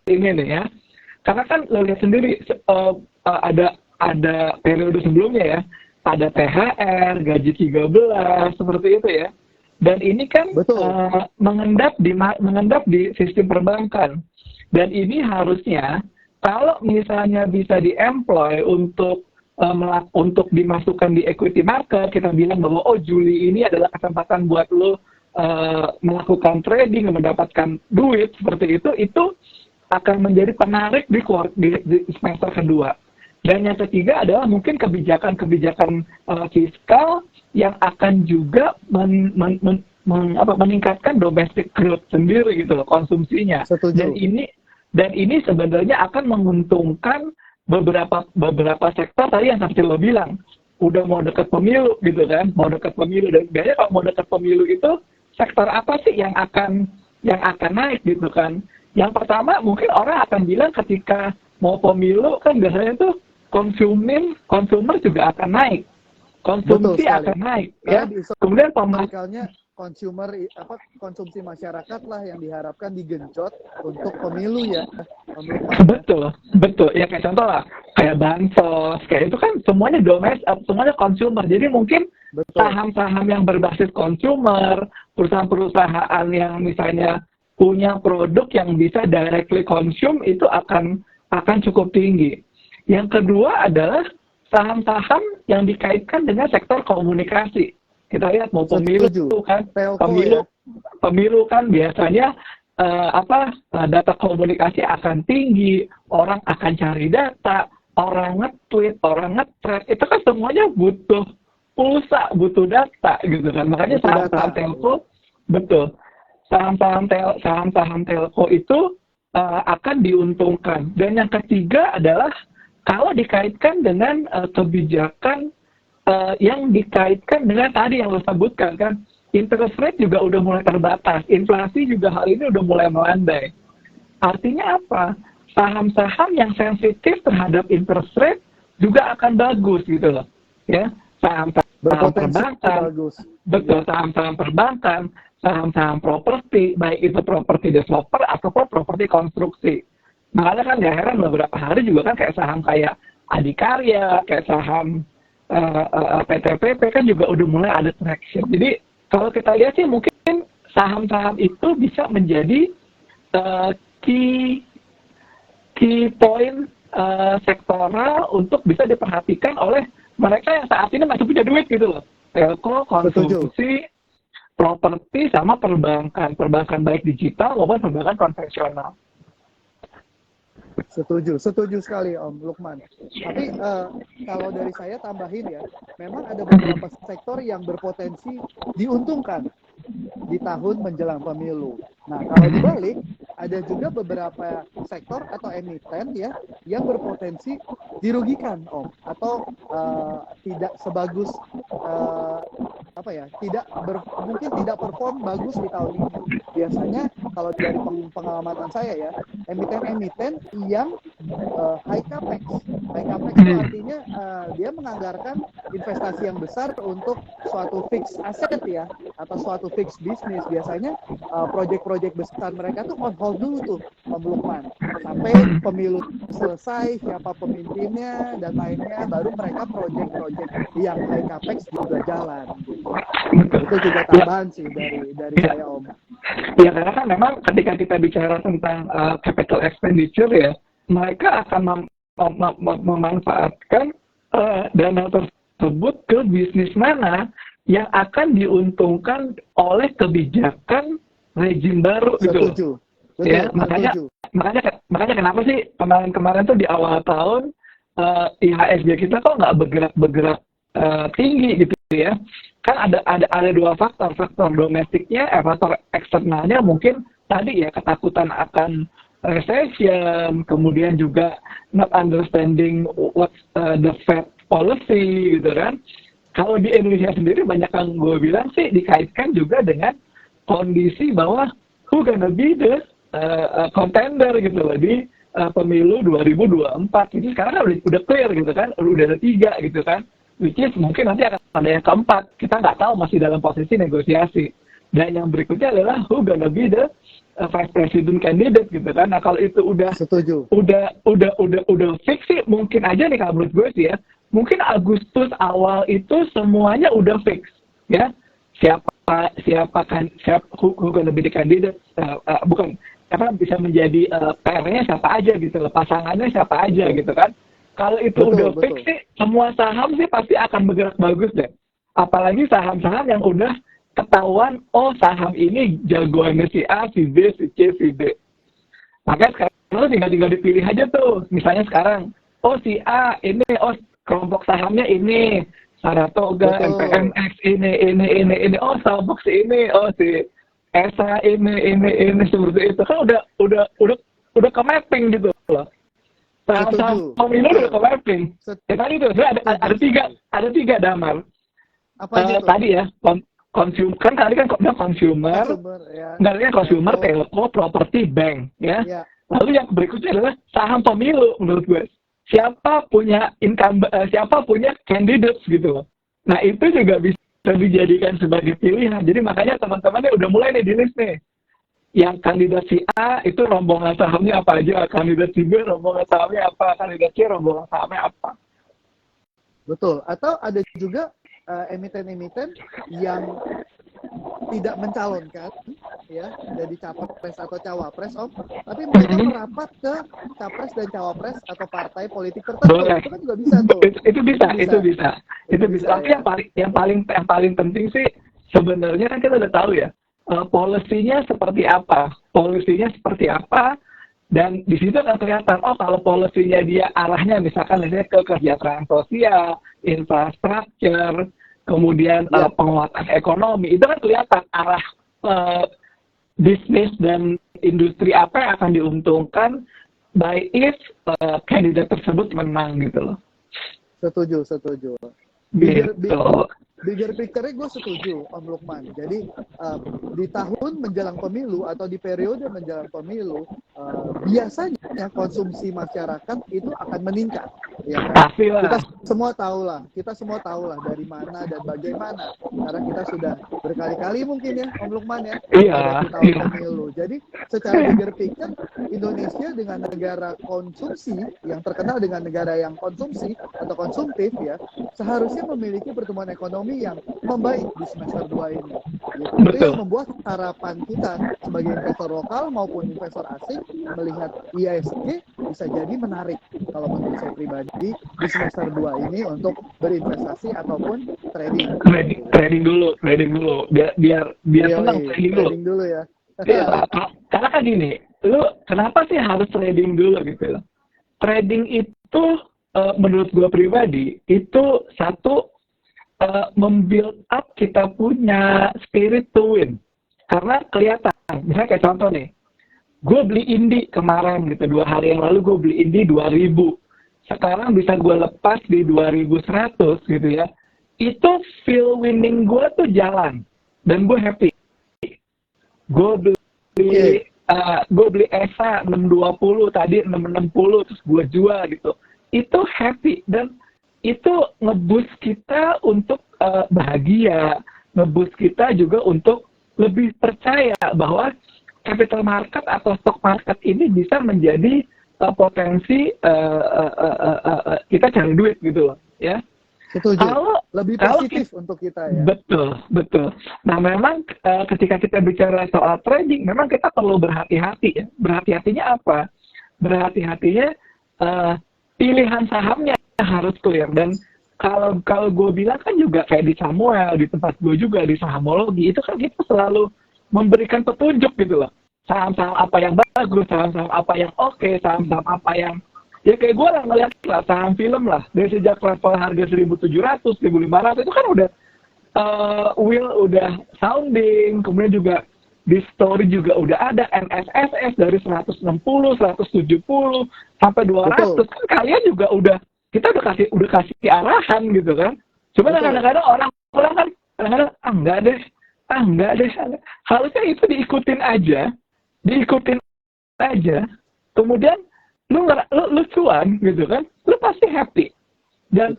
ini nih ya. Karena kan lo lihat sendiri ada periode sebelumnya ya, ada THR, gaji 13 seperti itu ya. Dan ini kan mengendap di sistem perbankan. Dan ini harusnya kalau misalnya bisa di-employ untuk dimasukkan di equity market, kita bilang bahwa Juli ini adalah kesempatan buat lo melakukan trading, mendapatkan duit seperti itu akan menjadi penarik di semester kedua. Dan yang ketiga adalah mungkin kebijakan fiskal yang akan juga meningkatkan domestic growth sendiri gitu loh, konsumsinya. Setuju. Dan ini sebenarnya akan menguntungkan beberapa sektor tadi yang seperti lo bilang, udah mau dekat pemilu gitu kan, dan biasanya kalau mau dekat pemilu itu sektor apa sih yang akan naik gitu kan? Yang pertama mungkin orang akan bilang ketika mau pemilu kan biasanya tuh konsumer juga akan naik, konsumsi akan naik ya. Kemudian konsumsi masyarakat lah yang diharapkan digenjot untuk pemilu ya. Betul ya, kayak contoh lah kayak bansos kayak itu kan semuanya semuanya konsumer. Jadi mungkin saham-saham yang berbasis konsumer, perusahaan-perusahaan yang misalnya punya produk yang bisa directly consume itu akan cukup tinggi. Yang kedua adalah saham-saham yang dikaitkan dengan sektor komunikasi. Kita lihat mau pemilu kan, pemilu kan biasanya data komunikasi akan tinggi, orang akan cari data, orang nge-tweet, orang nge-thread, itu kan semuanya butuh pulsa, butuh data gitu kan. Makanya saham-saham telco saham-saham telco itu akan diuntungkan. Dan yang ketiga adalah kalau dikaitkan dengan kebijakan yang dikaitkan dengan tadi yang lo sebutkan kan, interest rate juga udah mulai terbatas, inflasi juga hal ini udah mulai melandai. Artinya apa? Saham-saham yang sensitif terhadap interest rate juga akan bagus gitu loh, ya. Saham-saham perbankan, saham-saham perbankan, saham-saham properti, baik itu properti developer ataupun properti konstruksi. Makanya kan ya heran beberapa hari juga kan kayak saham kayak Adikarya, kayak saham PTPP kan juga udah mulai ada traction. Jadi kalau kita lihat sih mungkin saham-saham itu bisa menjadi key point sektoral untuk bisa diperhatikan oleh mereka yang saat ini masih punya duit gitu loh. Telco, konsumsi, properti sama perbankan baik digital maupun perbankan konvensional. Setuju sekali Om Lukman. Tapi kalau dari saya tambahin ya, memang ada beberapa sektor yang berpotensi diuntungkan di tahun menjelang pemilu. Nah, kalau dibalik, ada juga beberapa sektor atau emiten ya yang berpotensi dirugikan Om, atau tidak sebagus mungkin tidak perform bagus di tahun ini. Biasanya kalau dari pengamatan saya ya, emiten-emiten yang high capex itu artinya dia menganggarkan investasi yang besar untuk suatu fixed asset ya, atau suatu fixed bisnis. Biasanya proyek-proyek besar mereka tuh on hold dulu tuh, Om Lukman, sampai pemilu selesai, siapa pemimpinnya dan lainnya, baru mereka proyek-proyek yang high capex juga jalan gitu. Itu juga tambahan sih dari saya Om. Ya, karena kan memang ketika kita bicara tentang capital expenditure ya, mereka akan memanfaatkan dana tersebut ke bisnis mana yang akan diuntungkan oleh kebijakan rejim baru gitu. Betul, ya, makanya kenapa sih kemarin tuh di awal tahun IHSG kita kok nggak bergerak tinggi gitu ya? Kan ada dua faktor domestiknya, faktor eksternalnya mungkin tadi ya, ketakutan akan recession, kemudian juga not understanding what's the Fed policy gitu kan. Kalau di Indonesia sendiri banyak yang gue bilang sih dikaitkan juga dengan kondisi bahwa who gonna be the contender gitu loh di pemilu 2024. Jadi sekarang kan udah clear gitu kan, udah ada 3 gitu kan, which is mungkin nanti akan ada yang keempat, kita nggak tahu, masih dalam posisi negosiasi. Dan yang berikutnya adalah who gonna be the vice president candidate gitu kan. Nah kalau itu udah fix sih, mungkin aja nih kalau menurut gue sih ya, mungkin Agustus awal itu semuanya udah fix ya, who gonna be the candidate, bukan apa bisa menjadi PR-nya siapa aja gitu loh, pasangannya siapa aja gitu kan. Kalau itu udah fix sih, semua saham sih pasti akan bergerak bagus deh. Apalagi saham-saham yang udah ketahuan, oh saham ini jagoannya si A, si B, si C, si D. Makanya sekarang lo tinggal dipilih aja tuh. Misalnya sekarang, oh si A ini, oh kelompok sahamnya ini, Saratoga, MPMX ini, oh Starbucks ini, oh si ESA ini seperti itu. Kan udah ke mapping gitu loh. Saham pemilu udah ke mapping. Ya tadi tuh ada tiga Damar. Apa aja tadi ya, kan tadi kan consumer, ya. Consumer, telco, properti, bank, ya. Lalu yang berikutnya adalah saham pemilu menurut gue. Siapa punya candidates gitu loh. Nah itu juga bisa dijadikan sebagai pilihan. Jadi makanya teman-temannya udah mulai nih di list nih. Yang kandidat si A itu rombongan sahamnya apa aja, kandidat si B rombongan sahamnya apa, kandidat C rombongan sahamnya apa. Betul. Atau ada juga emiten-emiten yang tidak mencalonkan ya jadi capres atau cawapres Om, tapi mereka merapat ke capres dan cawapres atau partai politik tertentu. Boleh. Itu kan juga bisa tuh. Itu bisa. Tapi ya. yang paling penting sih sebenarnya kan kita udah tahu ya, polisinya seperti apa, dan di situ akan kelihatan, oh kalau polisinya dia arahnya misalkan ke kesejahteraan sosial, infrastruktur, kemudian penguatan ekonomi, itu kan kelihatan arah bisnis dan industri apa yang akan diuntungkan by if kandidat tersebut menang gitu loh. Setuju. Bigger picture-nya gue setuju, Om Lukman. Jadi di tahun menjelang pemilu atau di periode menjelang pemilu, biasanya konsumsi masyarakat itu akan meningkat. Ya kan? Kita semua tahu lah dari mana dan bagaimana. Karena kita sudah berkali-kali mungkin ya, Om Lukman ya, di tahun pemilu. Jadi secara bigger picture, Indonesia dengan negara konsumsi yang terkenal dengan negara yang konsumsi atau konsumtif ya, seharusnya memiliki pertumbuhan ekonomi yang membaik di semester 2 ini. Itu yang membuat harapan kita sebagai investor lokal maupun investor asing melihat IHSG bisa jadi menarik kalau menurut saya pribadi di semester 2 ini untuk berinvestasi ataupun trading. Trading dulu. Biar senang trading dulu ya. Karena kan gini, lu kenapa sih harus trading dulu gitu loh? Trading itu menurut gue pribadi itu satu, membuild up kita punya spirit to win. Karena kelihatan, misalnya kayak contoh nih, gue beli Indi kemarin gitu, 2 hari yang lalu gue beli Indi 2.000. sekarang bisa gue lepas di 2100 gitu ya, itu feel winning gue tuh jalan dan gue happy. Gue beli gue beli ESA 620 tadi 660 terus gue jual gitu. Itu happy dan itu nge-boost kita untuk bahagia, nge-boost kita juga untuk lebih percaya bahwa capital market atau stock market ini bisa menjadi potensi kita cari duit gitu loh, ya. Setuju. Lebih positif untuk kita ya. Betul. Nah memang ketika kita bicara soal trading, memang kita perlu berhati-hati ya. Berhati-hatinya apa? Berhati-hatinya pilihan sahamnya harus clear. Dan kalau gue bilang kan juga kayak di Samuel, di tempat gue juga di sahamologi, itu kan kita selalu memberikan petunjuk gitu loh. Saham-saham apa yang bagus, saham-saham apa yang oke, saham-saham apa yang ya kayak gue lah ngeliat lah saham film lah dari sejak level harga 1.700, 1.500 itu kan udah wheel udah sounding, kemudian juga di story juga udah ada NSSS dari 160, 170 sampai 200. Betul. Kan kalian juga kita udah kasih arahan gitu kan. Cuma kadang-kadang orang kan kadang-kadang enggak deh. Harusnya itu diikutin aja. Kemudian lu cuan gitu kan, lu pasti happy. Dan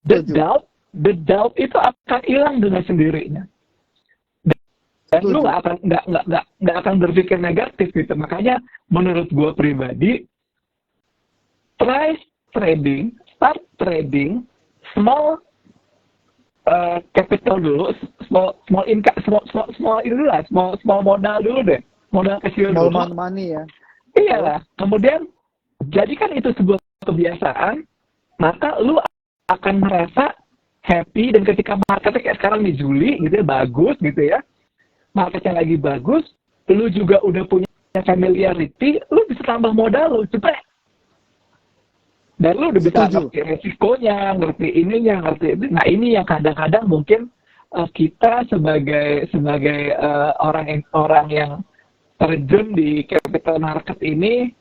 the doubt itu akan hilang dengan sendirinya. Dan lu nggak akan berpikir negatif gitu. Makanya menurut gue pribadi, start trading small capital dulu, small income, small modal dulu deh, modal kecil dulu. Small money ya. Iyalah. Kemudian jadikan itu sebuah kebiasaan, maka lu akan merasa happy. Dan ketika marketnya kayak sekarang di Juli gitu ya, bagus gitu ya, marketnya lagi bagus, lu juga udah punya familiarity, lu bisa tambah modal lu, cepet. Dan lu udah bisa ngerti resikonya, ngerti ininya, nah ini yang kadang-kadang mungkin kita sebagai orang yang terjun di capital market ini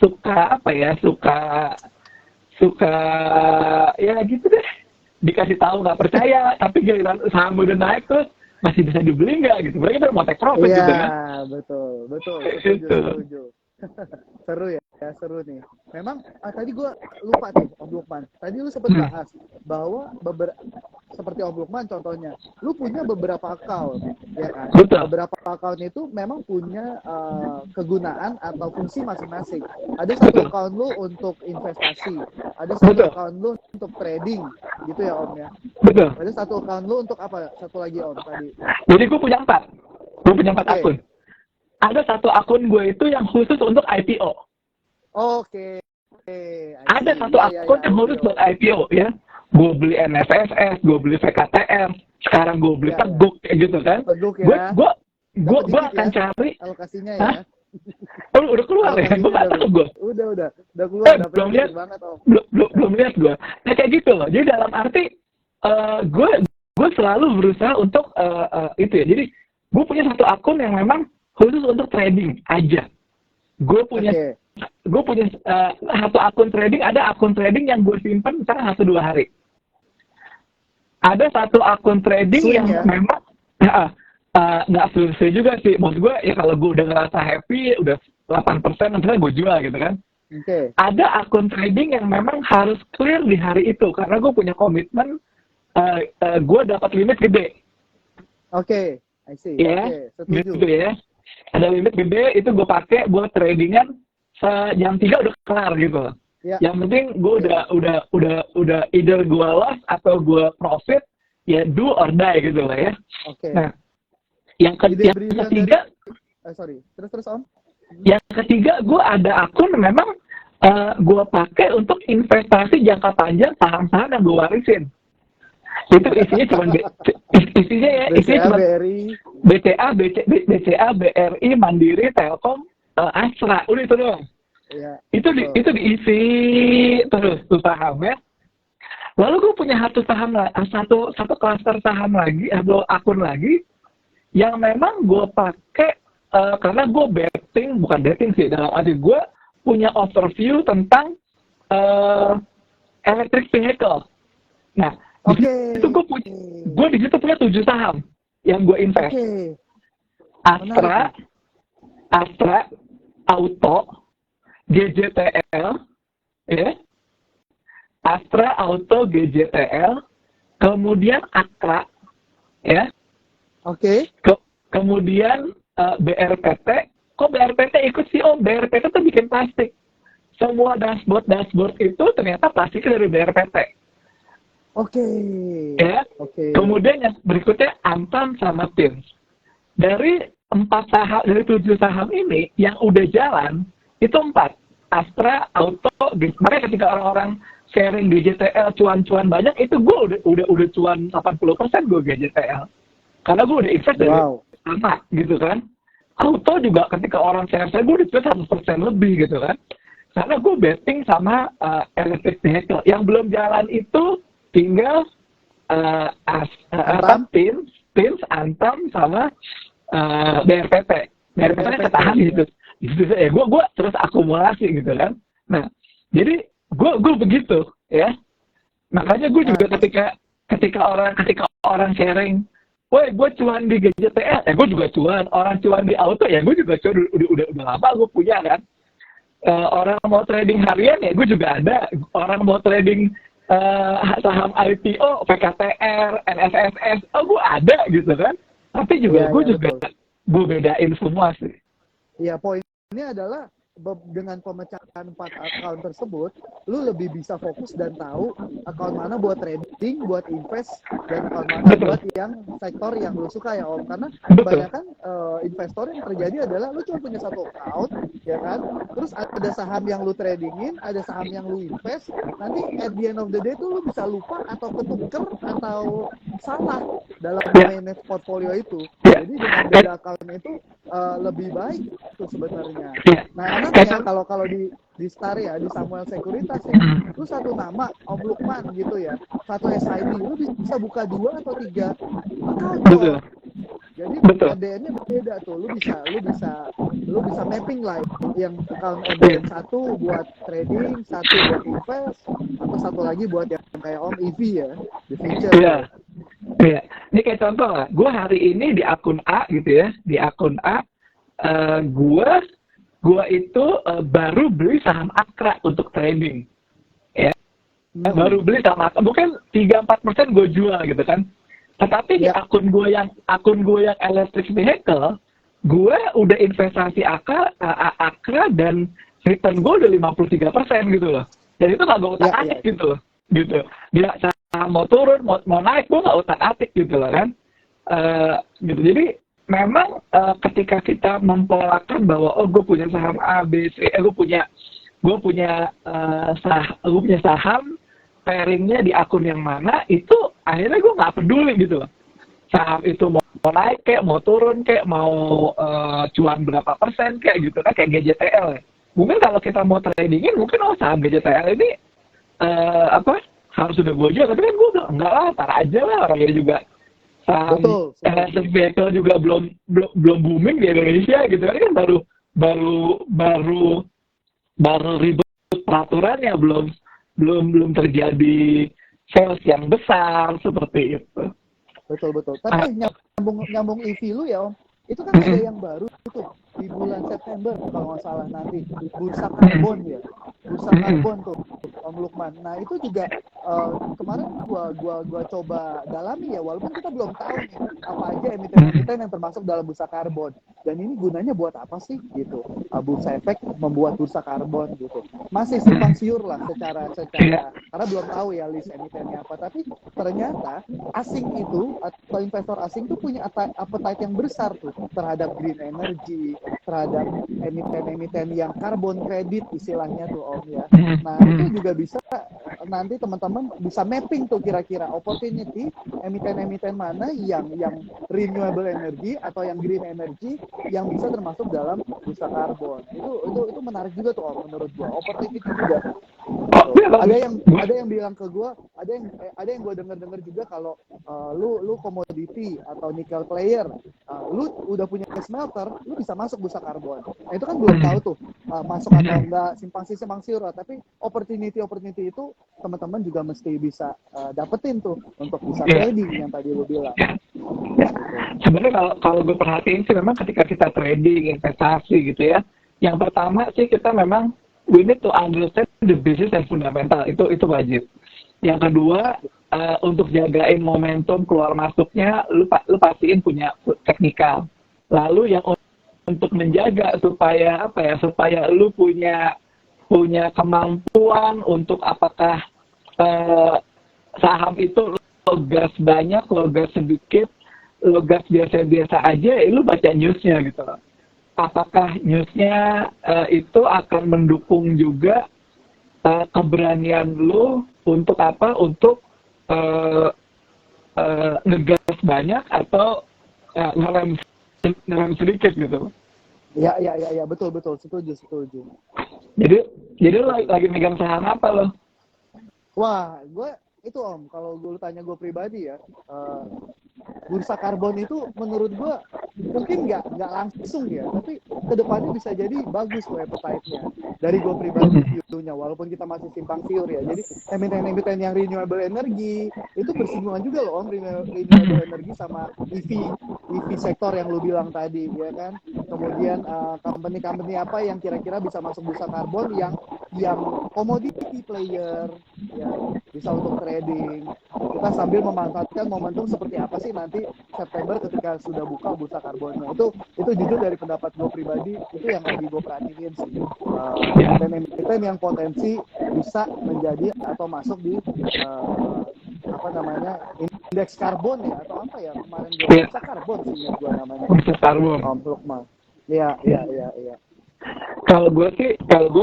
suka ya gitu deh, dikasih tahu nggak percaya, tapi giliran saham udah naik terus masih bisa dibeli nggak gitu, mereka udah mau take profit gitu kan. Betul, setuju. Seru nih. Memang tadi gue lupa nih Om Lukman. Tadi lu sempat bahas bahwa seperti Om Lukman contohnya, lu punya beberapa account, ya kan? Betul. Beberapa account itu memang punya kegunaan atau fungsi masing-masing. Ada satu account lu untuk investasi, ada satu account lu untuk trading, gitu ya Om ya. Betul. Ada satu account lu untuk apa? Satu lagi Om tadi. Jadi gue punya 4 akun. Ada satu akun gue itu yang khusus untuk IPO. Oke. Ada satu akun yang khusus buat IPO ya. Gue beli NSSS, gue beli VKTM, sekarang gue beli Teguk kayak gitu kan. Gue akan cari alokasinya ya. Udah keluar ya? Gue nggak tahu gue. Udah keluar. Belum lihat. Belum lihat gue. Nah kayak gitu loh. Jadi dalam arti gue selalu berusaha untuk itu ya. Jadi gue punya satu akun yang memang khusus untuk trading aja. Gue punya satu akun trading, ada akun trading yang gue simpan misalnya 1-2 hari. Ada satu akun trading yang memang nggak selesai juga sih. Maksud gue ya kalau gue udah ngerasa happy, udah 8%, misalnya gue jual gitu kan. Ada akun trading yang memang harus clear di hari itu, karena gue punya komitmen gue dapat limit gede. I see. Setuju. Gitu ya. Ada limit gede, itu gue pakai buat tradingan jam 3 udah kelar gitu. Yang penting gue udah either gue loss atau gue profit, ya do or die gitu lah ya. Nah, yang ketiga, terus Om. Yang ketiga, gue ada akun memang gue pakai untuk investasi jangka panjang saham-saham yang gue warisin. Itu isinya cuma BCA, BRI, Mandiri, Telkom, Astra, udah itu doang. Itu diisi terus tuh sahamnya. Lalu gue punya satu klaster saham lagi, akun lagi yang memang gue pakai karena gue bukan betting sih, dalam arti gue punya overview tentang uh, electric vehicle. Nah, Oke. itu gue di situ punya 7 saham yang gue invest. Astra, Auto, GJTL, ya. Astra, Auto, GJTL, kemudian Akra, ya. Kemudian BRPT. Kok BRPT ikut sih? Oh, BRPT tuh bikin plastik. Semua dashboard itu ternyata plastiknya dari BRPT. Ya. Kemudian yang berikutnya Antam sama Pins. Dari 7 saham ini yang udah jalan itu 4. Astra, Auto, makanya ketika orang-orang sharing GJTL cuan-cuan banyak, itu gue udah cuan 80% gue GJTL. Karena gue udah invest dari lama gitu kan. Auto juga ketika orang share gue udah cuan 100% lebih gitu kan. Karena gue betting sama electric vehicle. Yang belum jalan itu tinggal Pins, Antam sama BRPT. BRPT ketahan gitu. Gue terus akumulasi gitu kan. Nah, jadi gue begitu ya. Makanya gue juga ketika orang sharing, woi gue cuan di GJTL, gue juga cuan. Orang cuan di auto ya gue juga cuan. Udah lama gue punya kan. Orang mau trading harian ya gue juga ada. Orang mau trading saham IPO, PKTR, NSSS, gue ada gitu kan. Tapi juga gue bedain semua sih. Iya, poinnya adalah dengan pemecahan 4 account tersebut, lu lebih bisa fokus dan tahu account mana buat trading, buat invest, dan account mana buat yang sektor yang lu suka ya Om. Karena kebanyakan investor yang terjadi adalah lu cuma punya satu account, ya kan? Terus ada saham yang lu tradingin, ada saham yang lu invest, nanti at the end of the day tuh lu bisa lupa atau ketuker atau salah dalam manage portfolio itu. Jadi dengan beda account itu lebih baik tuh sebenarnya. Nah, ya, kalau di Star ya, di Samuel Sekuritas ya, lu satu nama Om Lukman gitu ya, satu SID, lu bisa buka 2 atau 3 account. Jadi MDN-nya beda tuh, lu bisa mapping lah yang account MDN satu buat trading, satu buat invest, atau satu lagi buat yang kayak Om EV ya, di future. Iya, ini kayak contoh lah, gue hari ini di akun A gitu ya, di akun A, gue itu baru beli saham Akra untuk trading, ya. Baru beli saham Akra, mungkin 3-4% gue jual gitu kan. Tetapi di akun gue yang electric vehicle, gue udah investasi Akra dan return gue udah 53% gitu loh. Jadi itu nggak gue utak-atik gitu loh, gitu. Dia mau turun, mau naik, gue nggak utak-atik gitu loh kan. Gitu. Jadi memang ketika kita mempolakan bahwa gue punya saham A, B, C, gue punya saham pairingnya di akun yang mana, itu akhirnya gue nggak peduli gitu loh. Saham itu mau naik kayak, mau turun kayak, mau cuan berapa persen kayak gitu kan, kayak GJTL ya. Mungkin kalau kita mau tradingin, mungkin saham GJTL ini harus sudah gue jual, tapi kan gue enggak lah, tar aja lah, orangnya juga saham electric vehicle juga belum booming di Indonesia gitu kan baru ribut peraturannya, belum terjadi sales yang besar seperti itu. Betul. Tapi nyambung EV lu ya Om, itu kan ada yang baru tuh di bulan September kalau nggak salah nanti, bursa karbon ya, bursa karbon tuh Om Lukman. Nah itu juga kemarin gua coba dalami ya, walaupun kita belum tahu nih apa aja emiten-emiten yang termasuk dalam bursa karbon, dan ini gunanya buat apa sih gitu. Bursa efek membuat bursa karbon gitu, masih simpang siur lah secara karena belum tahu ya list emitennya apa. Tapi ternyata asing itu atau investor asing tuh punya appetite yang besar tuh terhadap green energy, terhadap emiten-emiten yang carbon credit istilahnya tuh Om ya. Nah itu juga bisa nanti teman-teman bisa mapping tuh kira-kira opportunity emiten-emiten mana yang renewable energy atau yang green energy yang bisa termasuk dalam bursa karbon. Itu menarik juga tuh Om, menurut gua opportunity juga. Ada yang bilang ke gue, ada yang gue dengar juga kalau lu komoditi atau nikel player, lu udah punya smelter, lu bisa masuk bursa karbon. Nah itu kan belum tahu tuh masuk atau enggak, simpang siur, tapi opportunity itu teman-teman juga mesti bisa dapetin tuh untuk bisa trading yang tadi lu bilang. Sebenarnya kalau gue perhatiin sih memang ketika kita trading, investasi gitu ya, yang pertama sih kita memang we need to understand the business and fundamental, itu wajib. Yang kedua, untuk jagain momentum keluar masuknya, lu pastiin punya teknikal. Lalu yang untuk menjaga supaya supaya lu punya kemampuan untuk apakah saham itu lo gas banyak, lo gas sedikit, lo gas biasa-biasa aja, lu baca newsnya gitu loh. Apakah newsnya itu akan mendukung juga keberanian lu untuk ngegas banyak atau ngerem sedikit gitu. Ya, betul, setuju. Jadi lo lagi megang saham apa lo? Wah, gue itu Om, kalau gue tanya gue pribadi ya, bursa karbon itu menurut gue mungkin nggak langsung ya, tapi kedepannya bisa jadi bagus tuh appetite-nya. Dari gue pribadi view-nya, walaupun kita masih simpang siur ya. Jadi emiten yang renewable energy itu bersinggungan juga loh Om, renewable energy sama EV sektor yang lu bilang tadi ya kan. Kemudian company apa yang kira-kira bisa masuk bursa karbon yang commodity player ya, bisa untuk trading. Kita sambil memanfaatkan momentum seperti apa sih nanti September ketika sudah buka bursa karbonnya. Itu jujur dari pendapat gue pribadi, itu yang lagi gue perhatiin sih. Emiten yang potensi bisa menjadi atau masuk di indeks karbon ya, atau apa ya kemarin gue bursa karbon sih ingat gue namanya. Bursa karbon. Iya. Kalau gue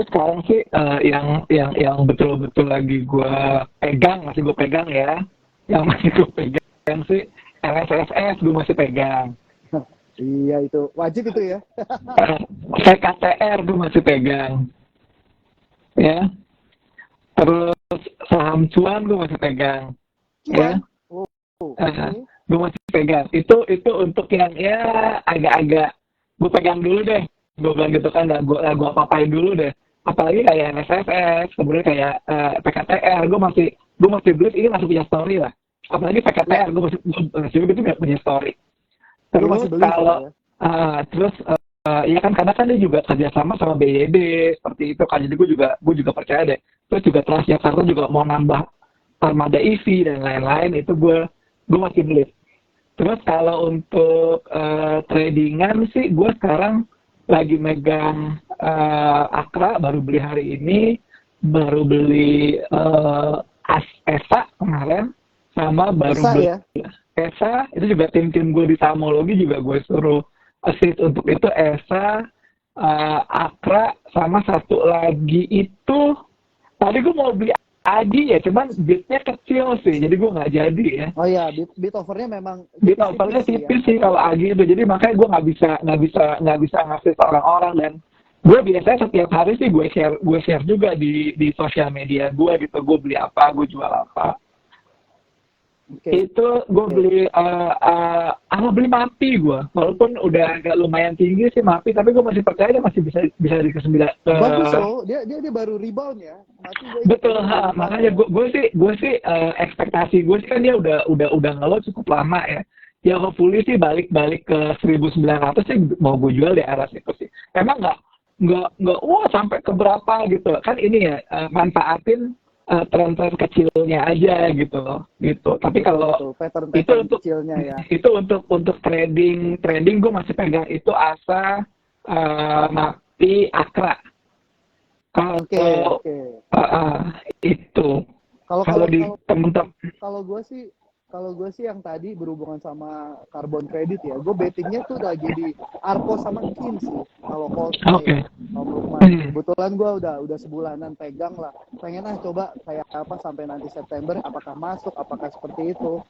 sekarang sih yang betul-betul lagi gue pegang ya, yang masih gue pegang sih LSSS gue masih pegang. Iya itu wajib itu ya. PKTR gue masih pegang, ya. Terus saham cuan gue masih pegang, ya. Gue masih pegang. Itu untuk yang ya agak-agak gue pegang dulu deh. Gue bilang gitu kan, gue apa-apain dulu deh. Apalagi kayak NSFS, kemudian kayak PKTR, gue masih beli ini masih punya story lah. Apalagi PKTR, gue masih itu nggak punya story. Terus kalau ya kan karena kan dia juga kerjasama sama BYD seperti itu kan, jadi gue juga percaya deh. Terus juga Transjakarta juga mau nambah armada EV dan lain-lain, itu gue masih beli. Terus kalau untuk tradingan sih, gue sekarang lagi megang Akra, baru beli hari ini, baru beli ESA kemarin, sama baru beli ESA, itu juga tim gue di Samologi juga gue suruh assist untuk itu, ESA, Akra, sama satu lagi itu, tadi gue mau beli Adi ya, cuman bitnya kecil sih, jadi gue nggak jadi ya. Oh iya, bit overnya memang bit overnya tipis sih kalau Adi itu, jadi makanya gue nggak bisa ngasih ke orang-orang. Dan gue biasanya setiap hari sih gue share juga di sosial media gue gitu, gue beli apa, gue jual apa. Itu gue beli beli MAPI gue, walaupun udah agak lumayan tinggi sih MAPI, tapi gue masih percaya dia masih bisa di ke-9. Bagus loh, dia baru rebound ya. Betul, makanya gue sih ekspektasi gue sih kan dia udah ngeload cukup lama ya. Ya hopefully sih balik ke 1.900 sih mau gue jual di arah situ sih. Emang nggak sampai ke berapa gitu kan, ini ya manfaatin tren kecilnya aja gitu loh, gitu. Tapi kalau itu untuk kecilnya ya. Itu untuk trading gue masih pegang itu ASA, MAPI, Akra. Itu. Kalau gue sih yang tadi berhubungan sama carbon credit ya, gue bettingnya tuh lagi di Arko sama Kin sih. Kalau kebetulan gue udah sebulanan pegang lah. Pengen coba kayak apa sampai nanti September, apakah masuk, apakah seperti itu.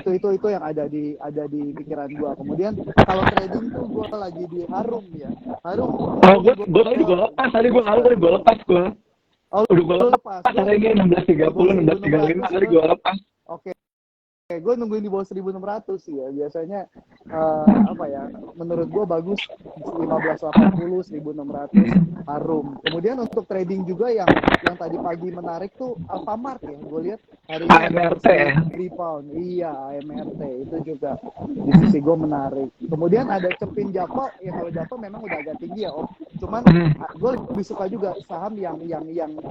Itu yang ada di pikiran gue. Kemudian kalau trading tuh gue lagi di Harum ya. Harum. Gue tadi gue lepas gue. Oh, Udah gue lu lepas lepas. Gue hari ini di bawah 16.30, 16.35 1.600 tadi gue lepas. Oke. Gue nungguin di bawah 1.600 sih ya. Biasanya apa ya? Menurut gue bagus 1580, 1.600 harum. Kemudian untuk trading juga yang tadi pagi menarik tuh Alfamart ya. Gue lihat hari ini ada AMRT bersih ya. rebound. Iya, AMRT itu juga di sisi gue menarik. Kemudian ada Cepin Japo ya, kalau Japo memang udah agak tinggi ya Om. Cuman gue lebih suka juga saham yang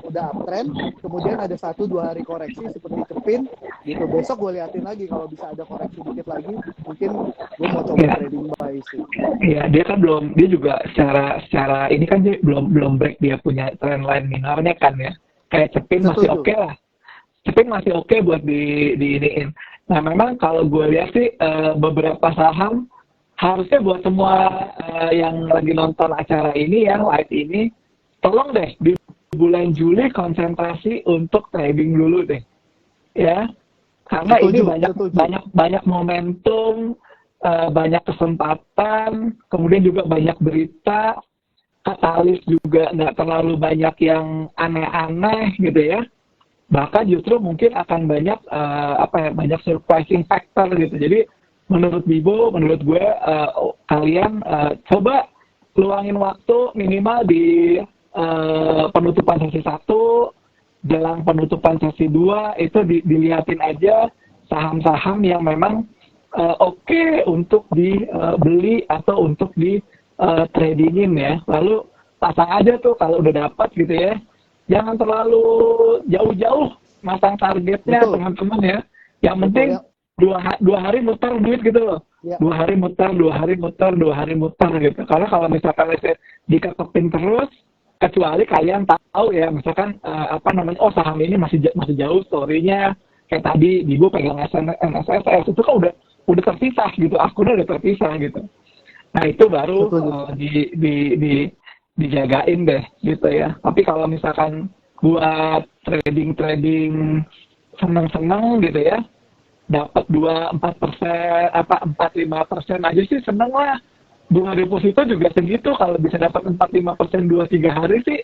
udah uptrend, kemudian ada 1-2 hari koreksi seperti Cepin gitu. Besok gue liatin lagi kalau bisa ada koreksi dikit lagi, mungkin gue mau coba Ya, trading buy sih. ya dia kan belum, dia juga secara ini kan dia belum break dia punya trend line minornya kan ya. Kayak Cepin masih Setuju. oke lah. Cepin masih oke buat di iniin. Nah memang kalau gue lihat sih beberapa saham harusnya buat semua yang lagi nonton acara ini, yang live ini, tolong deh di bulan Juli konsentrasi untuk trading dulu deh, ya. Karena ini banyak Setuju. banyak banyak momentum, banyak kesempatan, kemudian juga banyak berita, katalis juga nggak terlalu banyak yang aneh-aneh gitu ya. Bahkan justru mungkin akan banyak banyak surprising factor gitu. Jadi menurut Bibo, menurut gue kalian coba luangin waktu minimal di penutupan sesi 1, jelang penutupan sesi 2 itu dilihatin aja saham-saham yang memang oke untuk dibeli atau untuk di tradingin ya. Lalu pasang aja tuh kalau udah dapat gitu ya. Jangan terlalu jauh-jauh masang targetnya teman-teman ya. Yang penting ya. dua hari muter duit gitu loh. Ya. 2 hari muter, 2 hari muter, 2 hari muter gitu. Karena kalau misalkan diketepin terus, kecuali kalian tahu ya, misalkan oh saham ini masih jauh story-nya. Kayak tadi Ibu pegang SSS itu kan udah terpisah gitu, akunnya udah terpisah gitu. Nah itu baru dijagain deh gitu ya. Tapi kalau misalkan buat trading seneng-seneng gitu ya, dapat 2-4%, 4-5% aja sih seneng lah. Bunga deposito juga segitu, kalau bisa dapat 4-5% 2-3 hari sih,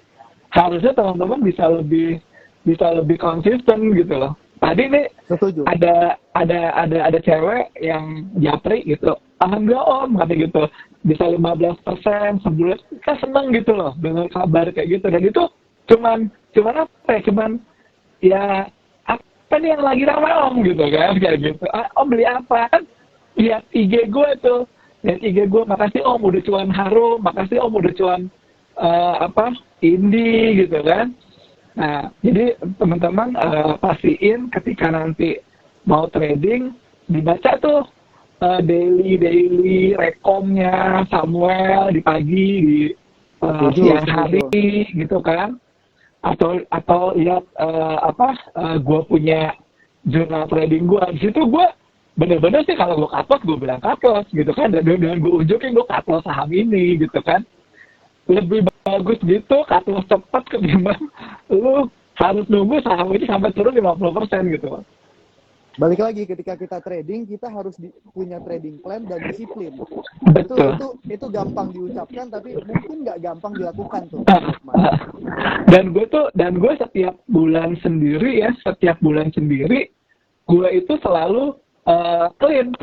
harusnya teman-teman bisa lebih konsisten gitu loh. Tadi nih ada cewek yang japri gitu, alhamdulillah om kata gitu, bisa 15% sebulan, kita seneng gitu loh dengan kabar kayak gitu. Dan itu cuman ya apa nih yang lagi ramai om gitu kan, kayak gitu. Om beli apa kan, lihat IG gue tuh, lihat IG gue, makasih om udah cuan harum, makasih om udah cuan indie gitu kan. Nah, jadi teman-teman pastiin ketika nanti mau trading, dibaca tuh daily rekomnya Samuel di pagi, di siang hari gitu kan. Atau lihat gue punya jurnal trading gue. Di situ gue bener-bener sih kalau gue cut loss, gue bilang cut loss gitu kan. Dan gue unjukin gue cut loss saham ini gitu kan. Lebih bagus gitu cut loss cepat ketimbang lu harus nunggu saham ini sampai turun 50% gitu. Balik lagi, ketika kita trading, kita harus punya trading plan dan disiplin. Betul. Itu gampang diucapkan, tapi mungkin nggak gampang dilakukan tuh. Dan gue setiap bulan sendiri, gue itu selalu clean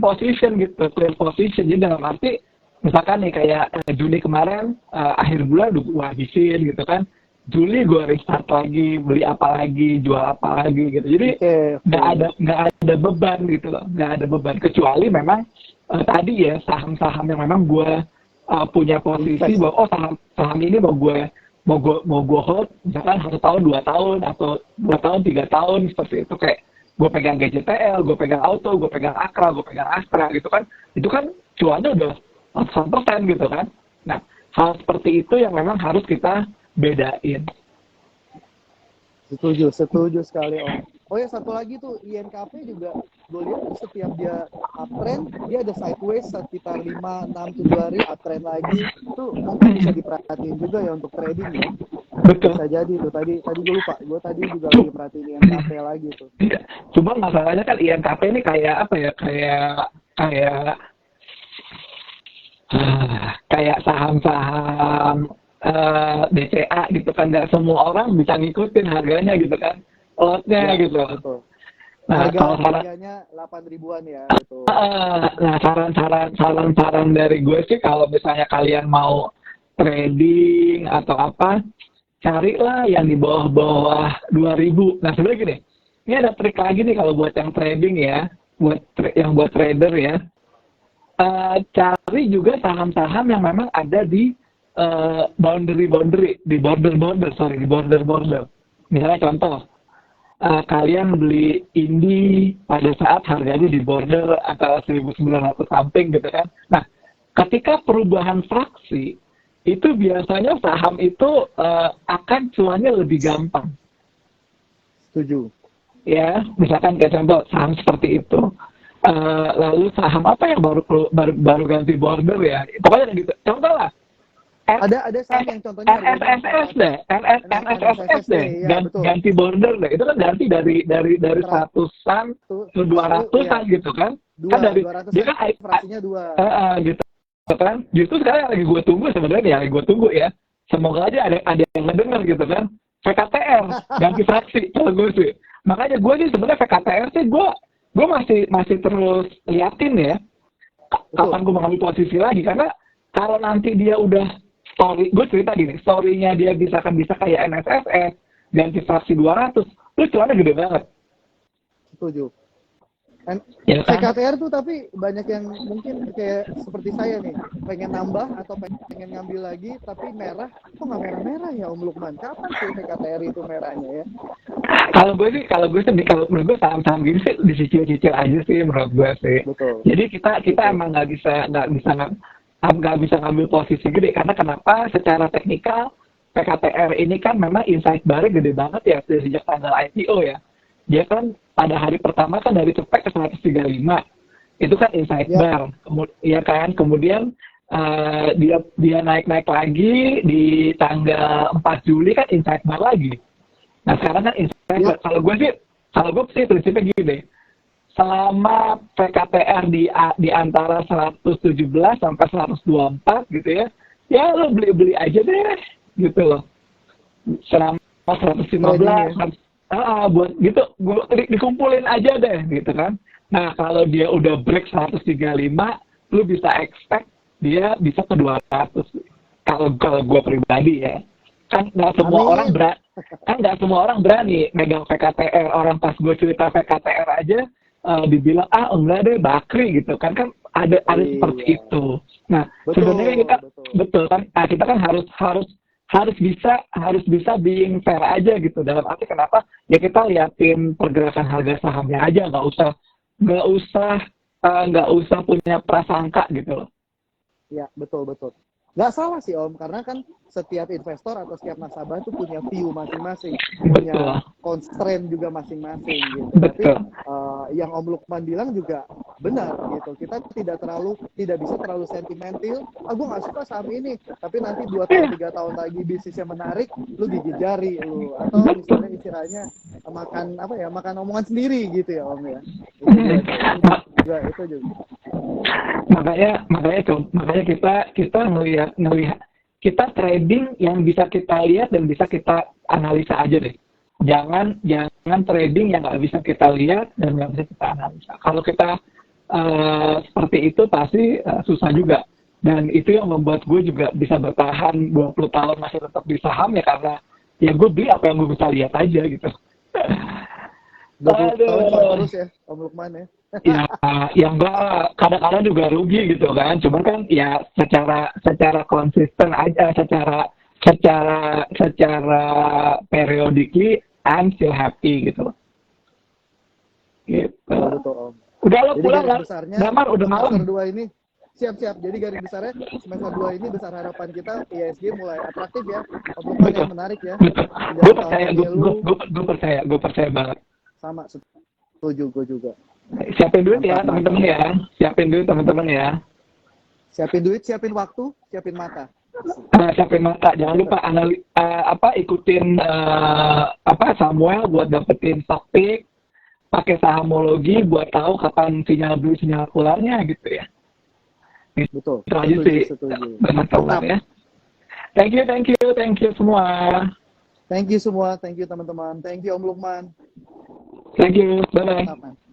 position gitu, clean position. Jadi dalam arti misalkan nih kayak Juni kemarin akhir bulan udah gue habisin gitu kan. Juli gue restart lagi, beli apa lagi, jual apa lagi gitu. Jadi nggak ada beban gitu loh, nggak ada beban, kecuali memang tadi ya saham-saham yang memang gue punya posisi bahwa saham ini mau gue hold misalkan 1 tahun 2 tahun atau 2 tahun 3 tahun seperti itu, kayak gue pegang GJTL, gue pegang Auto, gue pegang Akra, gue pegang Astra gitu kan, itu kan cuannya udah 100% gitu kan. Nah hal seperti itu yang memang harus kita bedain. Setuju sekali om. Oh ya, satu lagi tuh INKP juga gue lihat setiap dia uptrend, dia ada sideways sekitar 5, 6, 7 hari uptrend lagi. Itu mungkin bisa diperhatiin juga ya untuk trading ya. Betul. Bisa jadi tuh. Tadi gue lupa. Gue tadi juga lagi perhatiin INKP lagi tuh. Cuma masalahnya kan INKP ini kayak apa ya? Kayak saham-saham DCA gitu kan, nggak semua orang bisa ngikutin harganya gitu kan, lotnya Ya, gitu. betul. Nah, kalau Harganya 8 ribuan ya, betul. nah saran dari gue sih kalau misalnya kalian mau trading atau apa, carilah yang di bawah-bawah 2000. Nah, sebenarnya gini, ini ada trik lagi nih kalau buat yang trading ya, yang buat trader ya. Cari juga saham-saham yang memang ada di boundary, di border. Misalnya contoh, kalian beli Indi pada saat harganya di border antara 1.900 something gitu kan. Nah, ketika perubahan fraksi, itu biasanya saham itu akan cuannya lebih gampang. Setuju. Ya, misalkan kayak contoh saham seperti itu. Lalu saham apa yang baru ganti border ya? Pokoknya gitu. Contoh lah. Ada saham yang contohnya NSSS deh, NSSS deh, ya, ganti border deh. Itu kan ganti dari ratusan ke 200-an ya. gitu kan? Kan dari 200 dia kan fraksinya 2. gitu kan? Justru sekarang yang lagi gue tunggu sebenarnya lagi gue tunggu ya. Semoga aja ada yang ngedenger gitu kan. VKTR ganti fraksi kalau gue sih. Makanya gue sih sebenarnya VKTR sih gue masih terus liatin ya. Kapan gue mengambil posisi lagi, karena kalau nanti dia udah gue cerita gini, story-nya dia bisa kayak NSSS, ganti fraksi 200, lu cuannya gede banget. Setuju. Ya kan? PKTR tuh tapi banyak yang mungkin kayak seperti saya nih, pengen nambah atau pengen ngambil lagi, tapi merah, kok nggak merah-merah ya Om Lukman? Kapan sih PKTR itu merahnya ya? Kalau menurut gue saham-saham gini sih dicicil-cicil aja sih menurut gue sih. Betul. Jadi kita emang nggak bisa ngambil posisi gede, karena kenapa? Secara teknikal PKTR ini kan memang insight barnya gede banget ya sejak tanggal IPO ya. Dia kan pada hari pertama kan dari cepet ke 135, itu kan insight bar, ya kan. Kemudian dia naik lagi di tanggal 4 Juli kan insight bar lagi. Nah sekarang kan insight bar. Kalau gue sih prinsipnya gini, selama PKTR di antara 117 sampai 124 gitu ya lo beli aja deh gitu loh. Selama 115 buat gitu dikumpulin aja deh gitu kan. Nah kalau dia udah break 135, lu bisa expect dia bisa ke 200. Kalau gue pribadi ya, kan nggak semua orang berani megang PKTR. Orang pas gue cerita PKTR aja dibilang enggak deh bakri gitu kan ada seperti itu. Nah sebenarnya kita betul kan, kita kan harus bisa being fair aja gitu, dalam arti kenapa ya kita liatin pergerakan harga sahamnya aja, nggak usah punya prasangka gitu loh. Ya betul. Nggak salah sih Om, karena kan setiap investor atau setiap nasabah itu punya view masing-masing, punya constraint juga masing-masing gitu. Betul. Tapi yang Om Lukman bilang juga benar gitu. Kita tidak bisa terlalu sentimental. Gue nggak suka saham ini, tapi nanti 2 tahun 3 tahun lagi bisnisnya menarik, lu gigit jari lu, atau misalnya istilahnya makan omongan sendiri gitu ya Om ya. Itu juga. Makanya kita ngelihat kita trading yang bisa kita lihat dan bisa kita analisa aja deh. Jangan trading yang nggak bisa kita lihat dan nggak bisa kita analisa. Kalau kita seperti itu pasti susah juga. Dan itu yang membuat gue juga bisa bertahan 20 tahun masih tetap di saham ya, karena ya gue beli apa yang gue bisa lihat aja gitu. 20 tahun terus ya Om Lukman ya. Ya enggak, kadang-kadang juga rugi gitu kan. Cuman kan ya secara konsisten aja, secara periodically I'm still happy gitu. Gitu. Betul Om. Udah lo pulang kan? Damar udah malam. Semester 2 ini siap. Jadi garis besarnya semester 2 ini besar harapan kita ISG mulai atraktif ya. Om Lukman yang menarik ya. Gue percaya banget. Sama, setuju gue juga. Siapin duit ya teman-teman ya. Siapin duit, siapin waktu, siapin mata. Siapin mata. Jangan lupa ikutin Samuel buat dapetin stock pick, pakai sahamologi buat tahu kapan sinyal beli sinyal keluarnya gitu ya. Betul. Itu aja sih. Teman-teman ya. Thank you semua. Thank you semua, thank you teman-teman, thank you Om Lukman. Thank you, bye-bye. Selamat.